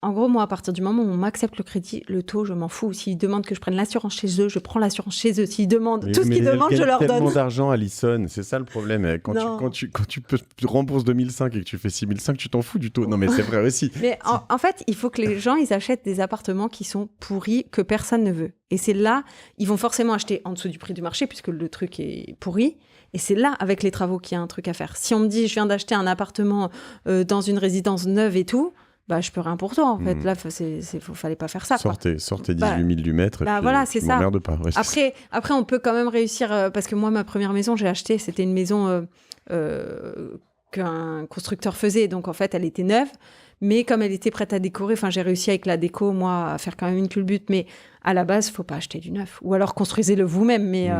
en gros, moi, à partir du moment où on m'accepte le crédit, le taux, je m'en fous. S'ils demandent que je prenne l'assurance chez eux, je prends l'assurance chez eux. S'ils demandent tout ce qu'ils demandent, je leur donne. Tellement d'argent, Alison, c'est ça le problème. Quand tu rembourses 2005 et que tu fais 6005, tu t'en fous du taux. Non, mais c'est vrai aussi. Mais en fait, il faut que les gens, ils achètent des appartements qui sont pourris, que personne ne veut. Et c'est là, ils vont forcément acheter en dessous du prix du marché, puisque le truc est pourri. Et c'est là, avec les travaux, qu'il y a un truc à faire. Si on me dit, je viens d'acheter un appartement dans une résidence neuve et tout, je peux rien pour toi, en fait. Là, fallait pas faire ça. Sortez 18 000 du mètre. Et puis, voilà, c'est ça. Pas. Ouais, après, on peut quand même réussir, parce que moi, ma première maison, j'ai acheté, c'était une maison qu'un constructeur faisait. Donc, en fait, elle était neuve. Mais comme elle était prête à décorer, j'ai réussi avec la déco, moi, à faire quand même une culbute. Mais à la base, faut pas acheter du neuf. Ou alors, construisez-le vous-même. Mais...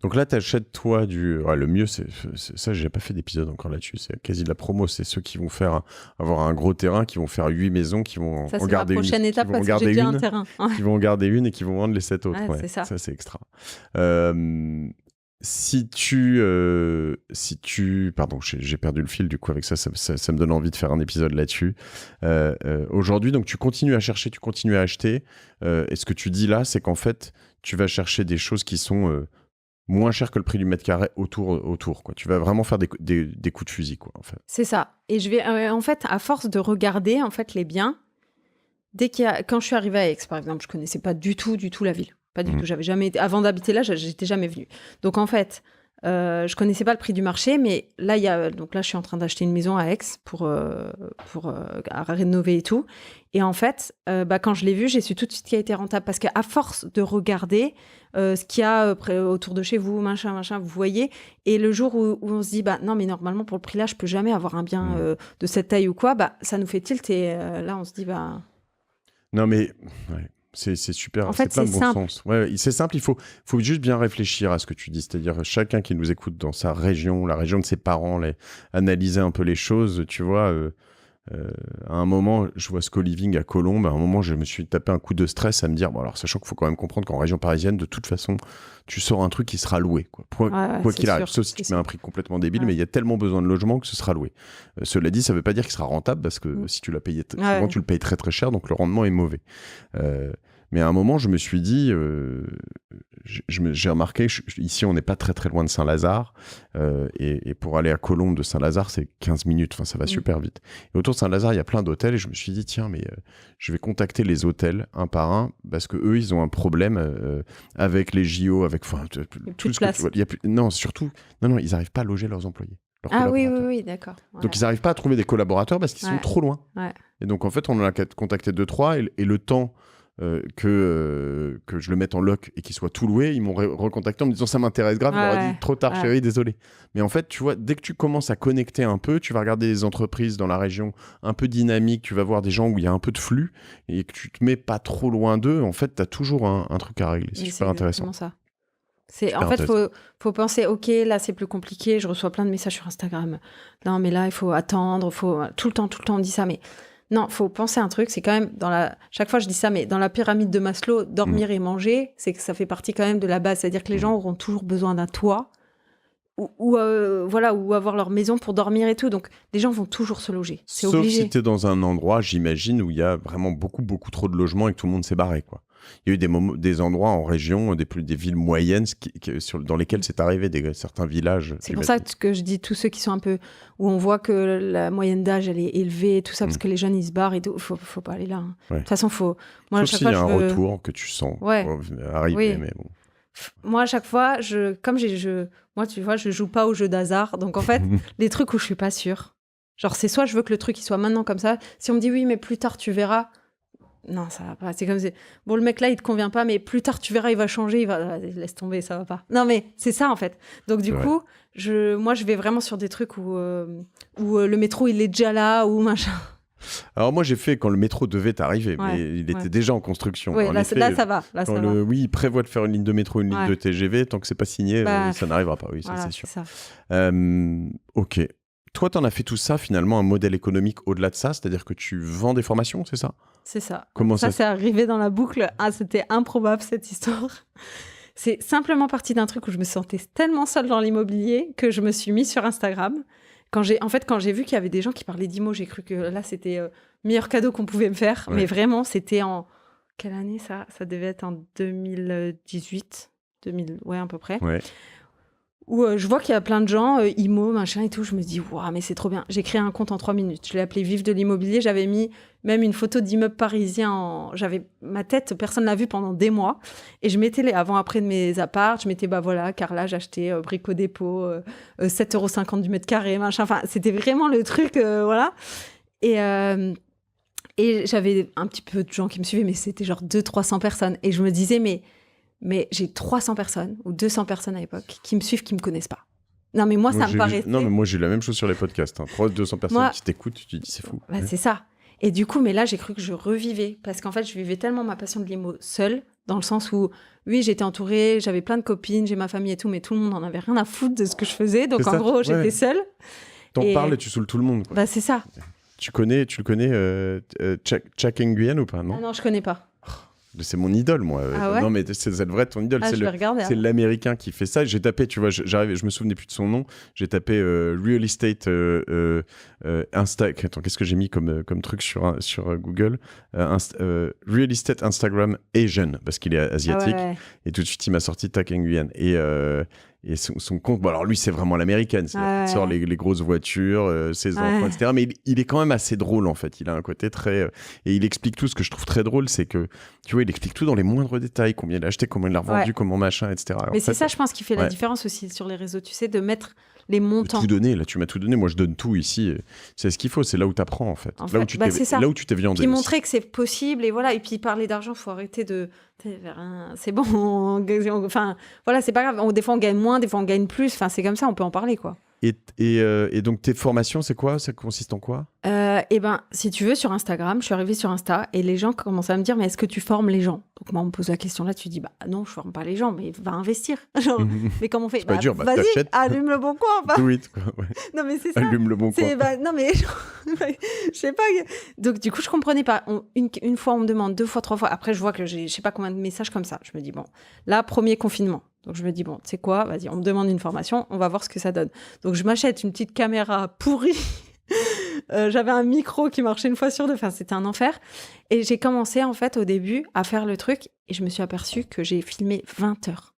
Donc là, t'achètes toi du... Ouais, le mieux, c'est ça, j'ai pas fait d'épisode encore là-dessus. C'est quasi de la promo. C'est ceux qui vont avoir un gros terrain, qui vont faire 8 maisons, qui vont ça, en garder une. Ça, c'est la prochaine étape parce que j'ai déjà un terrain. Ouais. Qui vont en garder une et qui vont vendre les 7 autres. Ouais, c'est ça. Ça, c'est extra. Si tu... Pardon, j'ai perdu le fil du coup avec ça me donne envie de faire un épisode là-dessus. Aujourd'hui, donc tu continues à chercher, tu continues à acheter. Et ce que tu dis là, c'est qu'en fait, tu vas chercher des choses qui sont... moins cher que le prix du mètre carré autour quoi. Tu vas vraiment faire des coups de fusil, quoi, en fait. C'est ça. Et je vais, en fait, à force de regarder, en fait, les biens, quand je suis arrivée à Aix, par exemple, je connaissais pas du tout la ville. Pas du tout. J'avais jamais été, avant d'habiter là, j'étais jamais venue. Donc, en fait, je connaissais pas le prix du marché, mais là, donc là, je suis en train d'acheter une maison à Aix pour à rénover et tout. Et en fait, quand je l'ai vu, j'ai su tout de suite qu'il a été rentable parce qu'à force de regarder ce qu'il y a autour de chez vous, machin, vous voyez. Et le jour où on se dit, non, mais normalement, pour le prix là, je peux jamais avoir un bien de cette taille ou quoi, ça nous fait tilt. Et là, on se dit, Non, mais... Ouais. C'est super, en fait, c'est plein de bon simple. sens. Ouais, c'est simple, il faut juste bien réfléchir à ce que tu dis. C'est-à-dire, chacun qui nous écoute dans sa région, la région de ses parents, analyser un peu les choses, tu vois. À un moment, je vois ce co-living à Colombes. À un moment, je me suis tapé un coup de stress à me dire, alors sachant qu'il faut quand même comprendre qu'en région parisienne, de toute façon, tu sors un truc qui sera loué, quoi qu'il arrive. Sauf si tu mets un prix complètement débile, mais il y a tellement besoin de logements que ce sera loué. Cela dit, ça ne veut pas dire qu'il sera rentable parce que si tu l'as payé, souvent tu le payes très très cher, donc le rendement est mauvais. Mais à un moment, je me suis dit, j'ai remarqué, ici, on n'est pas très très loin de Saint-Lazare. Et pour aller à Colombes de Saint-Lazare, c'est 15 minutes. Enfin, ça va super vite. Et autour de Saint-Lazare, il y a plein d'hôtels. Et je me suis dit, tiens, mais je vais contacter les hôtels un par un parce qu'eux, ils ont un problème avec les JO, avec... Plus de place. Non, surtout, non, ils n'arrivent pas à loger leurs employés. Oui, d'accord. Ouais. Donc, ils n'arrivent pas à trouver des collaborateurs parce qu'ils sont trop loin. Ouais. Et donc, en fait, on en a contacté 2-3 et le temps... que je le mette en loc et qu'il soit tout loué, ils m'ont recontacté en me disant ça m'intéresse grave, je leur ai dit trop tard chérie, désolé. Mais en fait, tu vois, dès que tu commences à connecter un peu, tu vas regarder des entreprises dans la région un peu dynamiques, tu vas voir des gens où il y a un peu de flux et que tu te mets pas trop loin d'eux, en fait, tu as toujours un truc à régler. C'est super intéressant. Ça. En fait, faut penser, ok, là c'est plus compliqué, je reçois plein de messages sur Instagram. Non, mais là, il faut attendre, tout le temps on me dit ça, mais non, faut penser à un truc, c'est quand même chaque fois je dis ça, mais dans la pyramide de Maslow, dormir et manger, c'est que ça fait partie quand même de la base. C'est-à-dire que les gens auront toujours besoin d'un toit, voilà, ou avoir leur maison pour dormir et tout. Donc, les gens vont toujours se loger. C'est obligé. Sauf si tu es dans un endroit, j'imagine, où il y a vraiment beaucoup, beaucoup trop de logements et que tout le monde s'est barré, quoi. Il y a eu des endroits en région, des villes moyennes dans lesquelles c'est arrivé, certains villages. C'est pour ça que je dis tous ceux qui sont un peu... où on voit que la moyenne d'âge, elle est élevée et tout ça, parce que les jeunes, ils se barrent et tout. Faut pas aller là. Hein. Ouais. De toute façon, faut... Moi, sauf s'il y a un retour que tu sens arriver, oui. mais bon. Moi, à chaque fois, moi, tu vois, je joue pas au jeu d'hasard. Donc, en fait, les trucs où je suis pas sûre, genre, c'est soit je veux que le truc il soit maintenant comme ça. Si on me dit oui, mais plus tard, tu verras... Non, ça va pas. C'est comme bon, le mec là, il te convient pas, mais plus tard, tu verras, il va changer. Laisse tomber, ça va pas. Non, mais c'est ça en fait. Donc du coup, moi, je vais vraiment sur des trucs où le métro, il est déjà là ou machin. Alors moi, j'ai fait quand le métro devait arriver, mais il était déjà en construction. Oui, là, ça va. Oui, il prévoit de faire une ligne de métro, une ligne de TGV. Tant que c'est pas signé, ça n'arrivera pas. Oui, voilà, c'est sûr. Ça. Ok. Toi, tu en as fait tout ça, finalement, un modèle économique au-delà de ça, c'est-à-dire que tu vends des formations, c'est ça ? C'est ça. Comment ça c'est arrivé dans la boucle. Ah, c'était improbable, cette histoire. C'est simplement parti d'un truc où je me sentais tellement seule dans l'immobilier que je me suis mise sur Instagram. Quand j'ai vu qu'il y avait des gens qui parlaient d'IMO, j'ai cru que là, c'était le meilleur cadeau qu'on pouvait me faire. Ouais. Mais vraiment, c'était en... Quelle année, ça ? Ça devait être en 2018. Ouais, à peu près. Ouais. Où je vois qu'il y a plein de gens, IMO, machin et tout. Je me dis, waouh, mais c'est trop bien. J'ai créé un compte en 3 minutes. Je l'ai appelé Vive de l'immobilier. J'avais mis même une photo d'immeuble parisien. J'avais ma tête, personne ne l'a vue pendant des mois. Et je mettais les avant-après de mes apparts. Je mettais, voilà, Carla, j'ai acheté Brico Dépôt, 7,50 € du mètre carré, machin. Enfin, c'était vraiment le truc, voilà. Et j'avais un petit peu de gens qui me suivaient, mais c'était genre 200-300 personnes. Et je me disais, mais j'ai 300 personnes ou 200 personnes à l'époque qui me suivent, qui me connaissent pas. Non, mais moi ça me paraissait... Non, mais moi, j'ai eu la même chose sur les podcasts. 200 personnes qui t'écoutent, tu te dis, c'est fou. Bah, c'est ça. Et du coup, mais là, j'ai cru que je revivais. Parce qu'en fait, je vivais tellement ma passion de l'IMO seule, dans le sens où, oui, j'étais entourée, j'avais plein de copines, j'ai ma famille et tout, mais tout le monde n'en avait rien à foutre de ce que je faisais. Donc, en gros, j'étais seule. T'en parles et tu saoules tout le monde, quoi. Bah, c'est ça. Tu le connais, Chak Nguyen ou pas, non ? Ah non, je connais pas. C'est mon idole, moi. Ah ouais ? Non, mais c'est vrai ton idole. C'est l'Américain qui fait ça. J'ai tapé, tu vois, je me souvenais plus de son nom. J'ai tapé Real Estate Attends, qu'est-ce que j'ai mis comme truc sur Google Real Estate Instagram Asian, parce qu'il est asiatique. Ah ouais. Et tout de suite, il m'a sorti Chak Nguyen. Et son compte, bon alors lui c'est vraiment l'américaine, il sort les grosses voitures, ses enfants, etc. Mais il est quand même assez drôle en fait, il a un côté très... et il explique tout, ce que je trouve très drôle, c'est que, tu vois, il explique tout dans les moindres détails, combien il a acheté, comment il l'a revendu, comment machin, etc. Mais c'est ça je pense qui fait la différence aussi sur les réseaux, tu sais, de mettre les montants. Tout donner, là tu m'as tout donné, moi je donne tout ici, c'est ce qu'il faut, c'est là où tu apprends en fait. Là où tu t'es viandé. Puis montrer que c'est possible, et voilà, et puis parler d'argent, il faut arrêter de... C'est bon, enfin voilà, c'est pas grave, des fois on gagne moins, des fois on gagne plus, enfin c'est comme ça, on peut en parler quoi. Et donc tes formations, c'est quoi ? Ça consiste en quoi ? Et ben, si tu veux, sur Instagram, je suis arrivée sur Insta et les gens commencent à me dire, mais est-ce que tu formes les gens ? Donc moi, on me pose la question là, tu dis, bah non, je forme pas les gens, mais va investir. Genre, mais comment on fait ? C'est pas dur, vas-y, t'achètes. Allume le bon coin. Do it, quoi. Ouais. Non mais c'est ça. Allume le bon coin. Non mais, je sais pas. Donc du coup, je comprenais pas. Une fois, on me demande, 2 fois, 3 fois. Après, je vois que j'ai je sais pas combien de messages comme ça. Je me dis, bon, là, premier confinement. Donc je me dis, bon, tu sais quoi, vas-y, on me demande une formation, on va voir ce que ça donne. Donc je m'achète une petite caméra pourrie. J'avais un micro qui marchait une fois sur 2, enfin c'était un enfer. Et j'ai commencé en fait au début à faire le truc et je me suis aperçue que j'ai filmé 20 heures.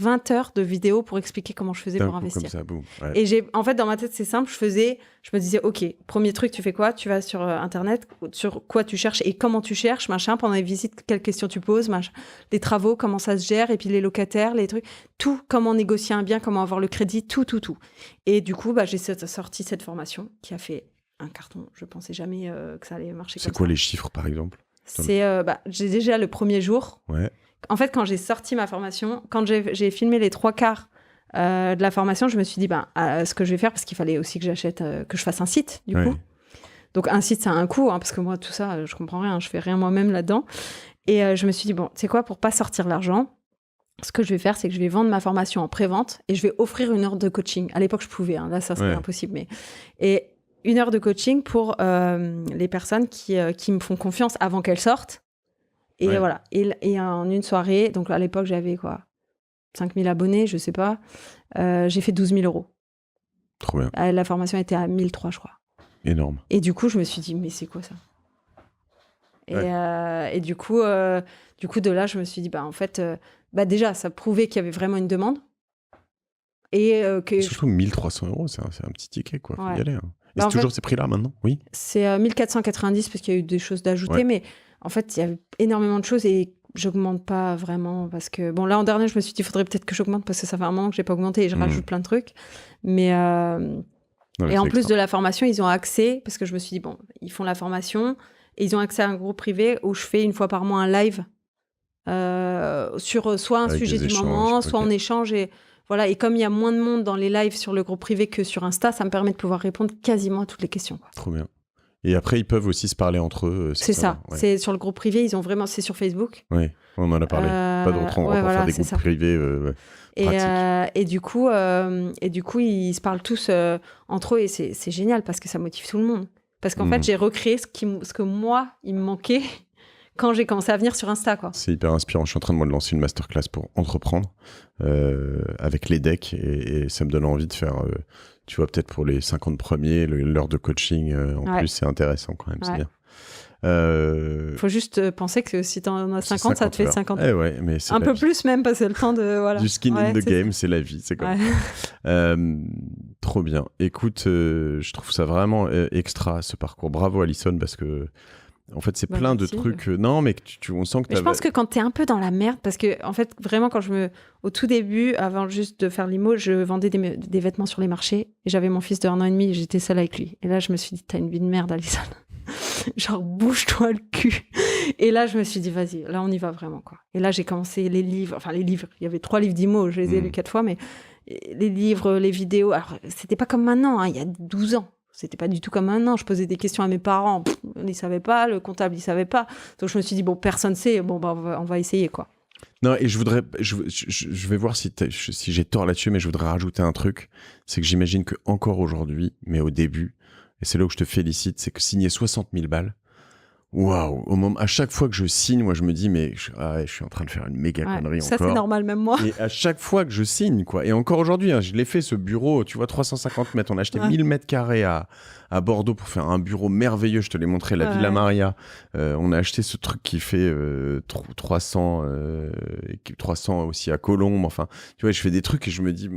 20 heures de vidéo pour expliquer comment je faisais pour investir. Comme ça, boum. Ouais. Et en fait, dans ma tête, c'est simple. Je me disais, OK, premier truc, tu fais quoi ? Tu vas sur Internet, sur quoi tu cherches et comment tu cherches, machin. Pendant les visites, quelles questions tu poses, machin. Les travaux, comment ça se gère, et puis les locataires, les trucs. Tout, comment négocier un bien, comment avoir le crédit, tout. Et du coup, j'ai sorti cette formation qui a fait un carton. Je pensais jamais que ça allait marcher comme ça. C'est quoi les chiffres, par exemple ? J'ai déjà le premier jour. Ouais. En fait, quand j'ai sorti ma formation, quand j'ai filmé les 3/4 de la formation, je me suis dit, ce que je vais faire, parce qu'il fallait aussi que que je fasse un site, du coup. Donc, un site, ça a un coût, parce que moi, tout ça, je comprends rien, je fais rien moi-même là-dedans. Et je me suis dit, bon, tu sais quoi, pour pas sortir l'argent, ce que je vais faire, c'est que je vais vendre ma formation en pré-vente et je vais offrir 1 heure de coaching. À l'époque, je pouvais, là, ça serait impossible. Et 1 heure de coaching pour les personnes qui me font confiance avant qu'elles sortent. Et voilà. Et en une soirée, donc à l'époque, j'avais quoi 5 000 abonnés, je sais pas. J'ai fait 12 000 €. Trop bien. La formation était à 1 300, je crois. Énorme. Et du coup, je me suis dit, mais c'est quoi ça ? Et du coup, de là, je me suis dit, en fait, déjà, ça prouvait qu'il y avait vraiment une demande. Et surtout 1 300 €, c'est un petit ticket, quoi. Faut y aller. Hein. Et c'est toujours ces prix-là maintenant ? Oui. C'est 1 490 parce qu'il y a eu des choses d'ajouter, mais en fait, il y avait énormément de choses et j'augmente pas vraiment parce que, bon, là, en dernier, je me suis dit, il faudrait peut-être que j'augmente parce que ça fait un moment que j'ai pas augmenté et je rajoute plein de trucs. Mais et en plus de la formation, ils ont accès, parce que je me suis dit, bon, ils font la formation et ils ont accès à un groupe privé où je fais une fois par mois un live sur soit un sujet du moment, soit on échange. Et voilà. Et comme il y a moins de monde dans les lives sur le groupe privé que sur Insta, ça me permet de pouvoir répondre quasiment à toutes les questions. Quoi. Trop bien. Et après, ils peuvent aussi se parler entre eux. C'est ça. Ouais. C'est sur le groupe privé, ils ont vraiment. C'est sur Facebook. Oui, on en a parlé. Pas d'autres endroits pour faire des groupes privés. Et du coup, ils se parlent tous entre eux et c'est génial parce que ça motive tout le monde. Parce qu'en fait, j'ai recréé ce que moi, il me manquait quand j'ai commencé à venir sur Insta. Quoi. C'est hyper inspirant. Je suis en train de lancer une masterclass pour entreprendre avec les decks et ça me donne envie de faire, tu vois, peut-être pour les 50 premiers, l'heure de coaching en plus, c'est intéressant quand même, c'est bien. Faut juste penser que si t'en as 50, ça te fait 50 mais c'est un peu plus même, parce que le temps de... Voilà. Du skin in the game, c'est la vie, c'est comme ça. Trop bien. Écoute, je trouve ça vraiment extra, ce parcours. Bravo, Alison, parce que en fait, c'est plein de trucs... non, mais on sent que je pense que quand t'es un peu dans la merde, parce que en fait, vraiment, au tout début, avant juste de faire l'IMO, je vendais des vêtements sur les marchés et j'avais mon fils de 1 an et demi et j'étais seule avec lui. Et là, je me suis dit, t'as une vie de merde, Alison. Genre, bouge-toi le cul. Et là, je me suis dit, vas-y, là, on y va vraiment, quoi. Et là, j'ai commencé les livres. Il y avait 3 livres d'IMO, je les ai lus 4 fois, mais les livres, les vidéos. Alors, c'était pas comme maintenant, il y a 12 ans. C'était pas du tout comme maintenant. Je posais des questions à mes parents. Ils savaient pas. Le comptable, il savait pas. Donc, je me suis dit, bon, personne sait. Bon, on va essayer, quoi. Non, et je vais voir si j'ai tort là-dessus, mais je voudrais rajouter un truc. C'est que j'imagine qu'encore aujourd'hui, mais au début, et c'est là où je te félicite, c'est que signer 60 000 balles, waouh, à chaque fois que je signe, moi je me dis, mais je suis en train de faire une méga connerie ça, encore. Ça c'est normal, même moi. Et à chaque fois que je signe, quoi. Et encore aujourd'hui, je l'ai fait, ce bureau, tu vois, 350 mètres. On a acheté 1000 mètres carrés à Bordeaux pour faire un bureau merveilleux. Je te l'ai montré, la Villa Maria. On a acheté ce truc qui fait 300 aussi à Colombes. Enfin, tu vois, je fais des trucs et je me dis,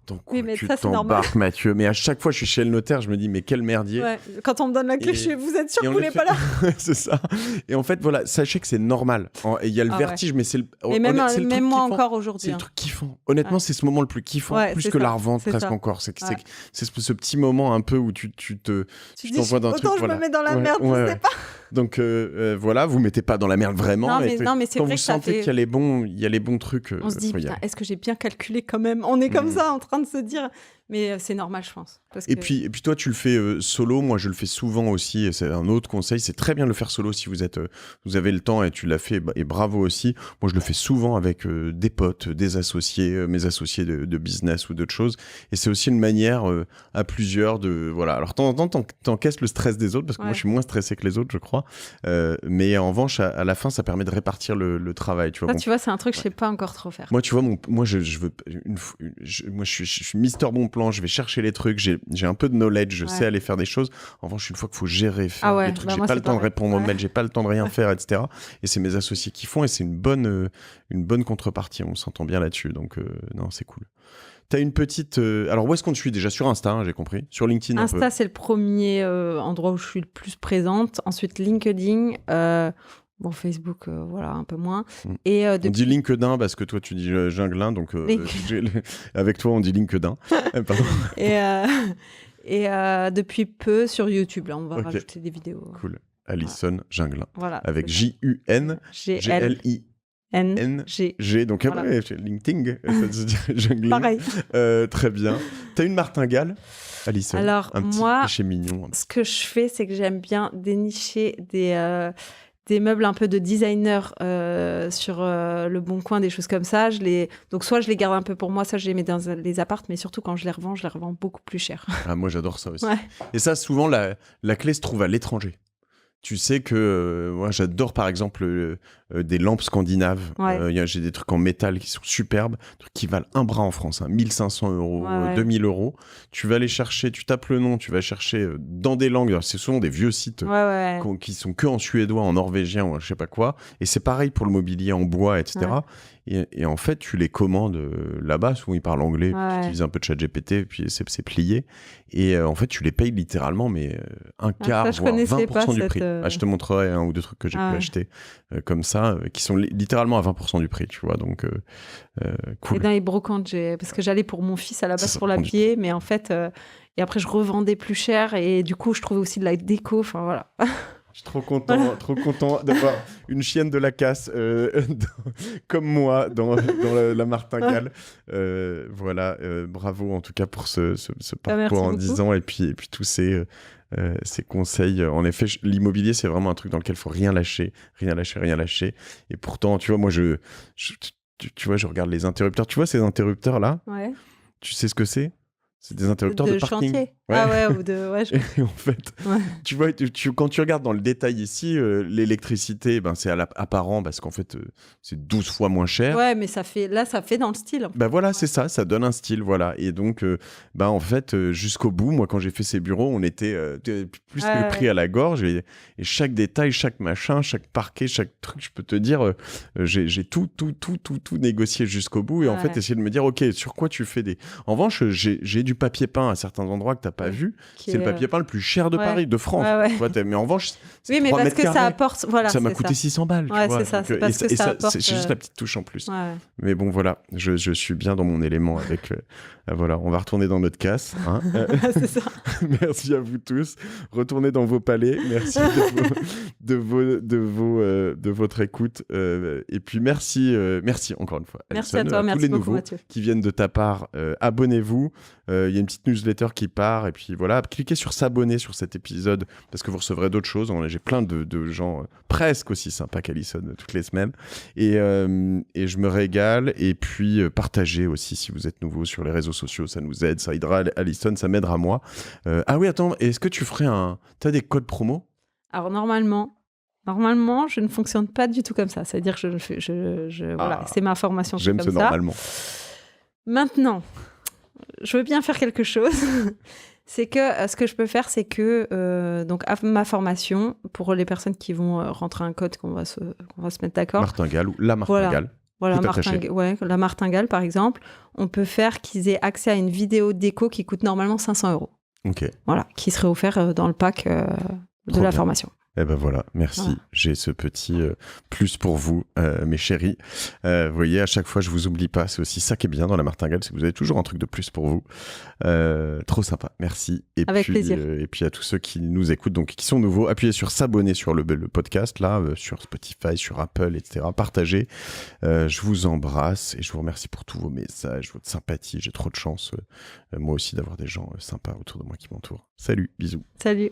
dans quoi tu t'embarques, Mathieu? Mais à chaque fois, je suis chez le notaire, je me dis, mais quel merdier. Ouais. Quand on me donne la clé, vous êtes sûr que vous n'êtes pas là? C'est ça. Et en fait, voilà, sachez que c'est normal. Il y a le vertige, mais c'est le. Et même moi encore aujourd'hui. C'est le truc kiffant. Honnêtement, c'est ce moment le plus kiffant, plus que la revente presque encore. C'est ce petit moment un peu où tu t'envoies d'un truc. Autant je me mets dans la merde, je sais pas. Donc voilà, vous mettez pas dans la merde vraiment. Non, mais c'est quand vrai vous sentez qu'il y a les bons trucs. On se dit, putain, est-ce que j'ai bien calculé quand même? On est comme ça, en train de se dire. Mais c'est normal, je pense. Et puis toi, tu le fais solo. Moi, je le fais souvent aussi. Et c'est un autre conseil. C'est très bien de le faire solo si vous avez le temps et tu l'as fait. Et bravo aussi. Moi, je le fais souvent avec des potes, des associés, mes associés de business ou d'autres choses. Et c'est aussi une manière à plusieurs de... Voilà. Alors, de temps en temps, t'encaisses le stress des autres parce que moi, je suis moins stressé que les autres, je crois. Mais en revanche, à la fin, ça permet de répartir le travail. Tu vois, tu vois, c'est un truc que je sais pas encore trop faire. Moi, tu vois, moi, je suis Mister Bon Plan. Je vais chercher les trucs, j'ai un peu de knowledge, je sais aller faire des choses. En revanche, une fois qu'il faut gérer, faire des trucs, j'ai pas le temps de répondre aux mails, j'ai pas le temps de rien faire, etc. Et c'est mes associés qui font, et c'est une bonne contrepartie. On s'entend bien là-dessus, donc non, c'est cool. T'as une petite... Alors, où est-ce qu'on te suit déjà? Sur Insta, j'ai compris. Sur LinkedIn un peu. Insta, c'est le premier endroit où je suis le plus présente. Ensuite, LinkedIn... Bon, Facebook, voilà, un peu moins. Et, On dit LinkedIn parce que toi, tu dis Junglin, donc avec toi, on dit LinkedIn. Et depuis peu sur YouTube, là, on va rajouter des vidéos. Cool. Alison Junglin. Voilà. Avec J-U-N-G-L-I-N-G. Donc, LinkedIn, ça se dit Junglin. Pareil. Très bien. T'as une martingale, Alison? Alors, un petit moi, péché mignon. Ce que je fais, c'est que j'aime bien dénicher des meubles un peu de designer sur le Bon Coin, des choses comme ça. Donc, soit je les garde un peu pour moi, soit je les mets dans les appartes, mais surtout quand je les revends beaucoup plus cher. Ah, moi, j'adore ça aussi. Ouais. Et ça, souvent, la clé se trouve à l'étranger. Tu sais que moi, j'adore, par exemple, des lampes scandinaves. Ouais. J'ai des trucs en métal qui sont superbes, trucs qui valent un bras en France, 1500 €, Ouais. 2000 €. Tu vas les chercher, tu tapes le nom, tu vas chercher dans des langues. Alors, c'est souvent des vieux sites qui sont que en suédois, en norvégien ou je sais pas quoi. Et c'est pareil pour le mobilier en bois, etc. Ouais. Et en fait, tu les commandes là-bas, souvent ils parlent anglais, puis tu utilises un peu de ChatGPT, puis c'est plié. Et en fait, tu les payes littéralement, mais un quart, voire 20% du prix. Je te montrerai un ou deux trucs que j'ai pu acheter comme ça, qui sont littéralement à 20% du prix, tu vois. Donc, cool. Et dans les brocantes, parce que j'allais pour mon fils à la base pour l'habiller, mais en fait, et après je revendais plus cher, et du coup, je trouvais aussi de la déco, enfin voilà. Je suis trop content d'avoir une chienne de la casse comme moi dans la martingale. Voilà, bravo en tout cas pour ce parcours en 10 ans et puis tous ces conseils. En effet, l'immobilier, c'est vraiment un truc dans lequel il faut rien lâcher. Et pourtant, tu vois, moi, tu vois, je regarde les interrupteurs. Tu vois ces interrupteurs-là ? Ouais. Tu sais ce que c'est ? C'est des interrupteurs de parking. Chantier. Ouais. Ah ouais, ou de... Ouais, Et en fait, tu vois, quand tu regardes dans le détail ici, l'électricité, c'est apparent parce qu'en fait, c'est 12 fois moins cher. Ouais, mais ça fait dans le style. Voilà, c'est ça donne un style, voilà. Et donc, en fait, jusqu'au bout, moi, quand j'ai fait ces bureaux, on était plus que pris à la gorge. Et chaque détail, chaque machin, chaque parquet, chaque truc, je peux te dire, j'ai tout négocié jusqu'au bout. Et en fait, essayer de me dire, OK, sur quoi tu fais des... En revanche, j'ai du papier peint à certains endroits que tu n'as pas vu. C'est le papier peint le plus cher de Paris, de France. Ouais. Tu vois, mais en revanche, c'est oui, mais parce que ça apporte... Voilà, ça m'a coûté 600 balles. Ouais, tu vois. c'est ça. C'est parce que ça apporte... C'est juste la petite touche en plus. Ouais. Mais bon, voilà, je suis bien dans mon élément avec... voilà, on va retourner dans notre casse. Hein. C'est ça. Merci à vous tous. Retournez dans vos palais. Merci de votre écoute. Et puis, merci encore une fois, merci Alison, à toi, merci tous les beaucoup, nouveaux Mathieu. qui viennent de ta part. Abonnez-vous. Il y a une petite newsletter qui part. Et puis voilà, cliquez sur s'abonner sur cet épisode parce que vous recevrez d'autres choses. J'ai plein de gens presque aussi sympas qu'Alison toutes les semaines. Et je me régale. Et puis, partagez aussi si vous êtes nouveau sur les réseaux sociaux. Ça nous aide, ça aidera Alison, ça m'aidera moi. Ah oui, attends, est-ce que tu ferais t'as des codes promo ? Alors, normalement, je ne fonctionne pas du tout comme ça. C'est-à-dire que voilà, c'est ma formation. J'aime comme ce ça. normalement. Maintenant, je veux bien faire quelque chose. C'est que ce que je peux faire, c'est que donc à ma formation, pour les personnes qui vont rentrer un code qu'on va se mettre d'accord. Martingale ou la martingale. Voilà, la martingale, par exemple, on peut faire qu'ils aient accès à une vidéo déco qui coûte normalement 500 €. Ok. Voilà, qui serait offert dans le pack de la formation. Eh ben voilà, merci. Voilà. J'ai ce petit plus pour vous, mes chéris. Vous voyez, à chaque fois, je vous oublie pas. C'est aussi ça qui est bien dans la martingale, c'est que vous avez toujours un truc de plus pour vous. Trop sympa, merci. Et avec plaisir. Et puis à tous ceux qui nous écoutent, donc qui sont nouveaux, appuyez sur s'abonner sur le podcast, là, sur Spotify, sur Apple, etc. Partagez. Je vous embrasse et je vous remercie pour tous vos messages, votre sympathie. J'ai trop de chance, moi aussi, d'avoir des gens sympas autour de moi qui m'entourent. Salut, bisous. Salut.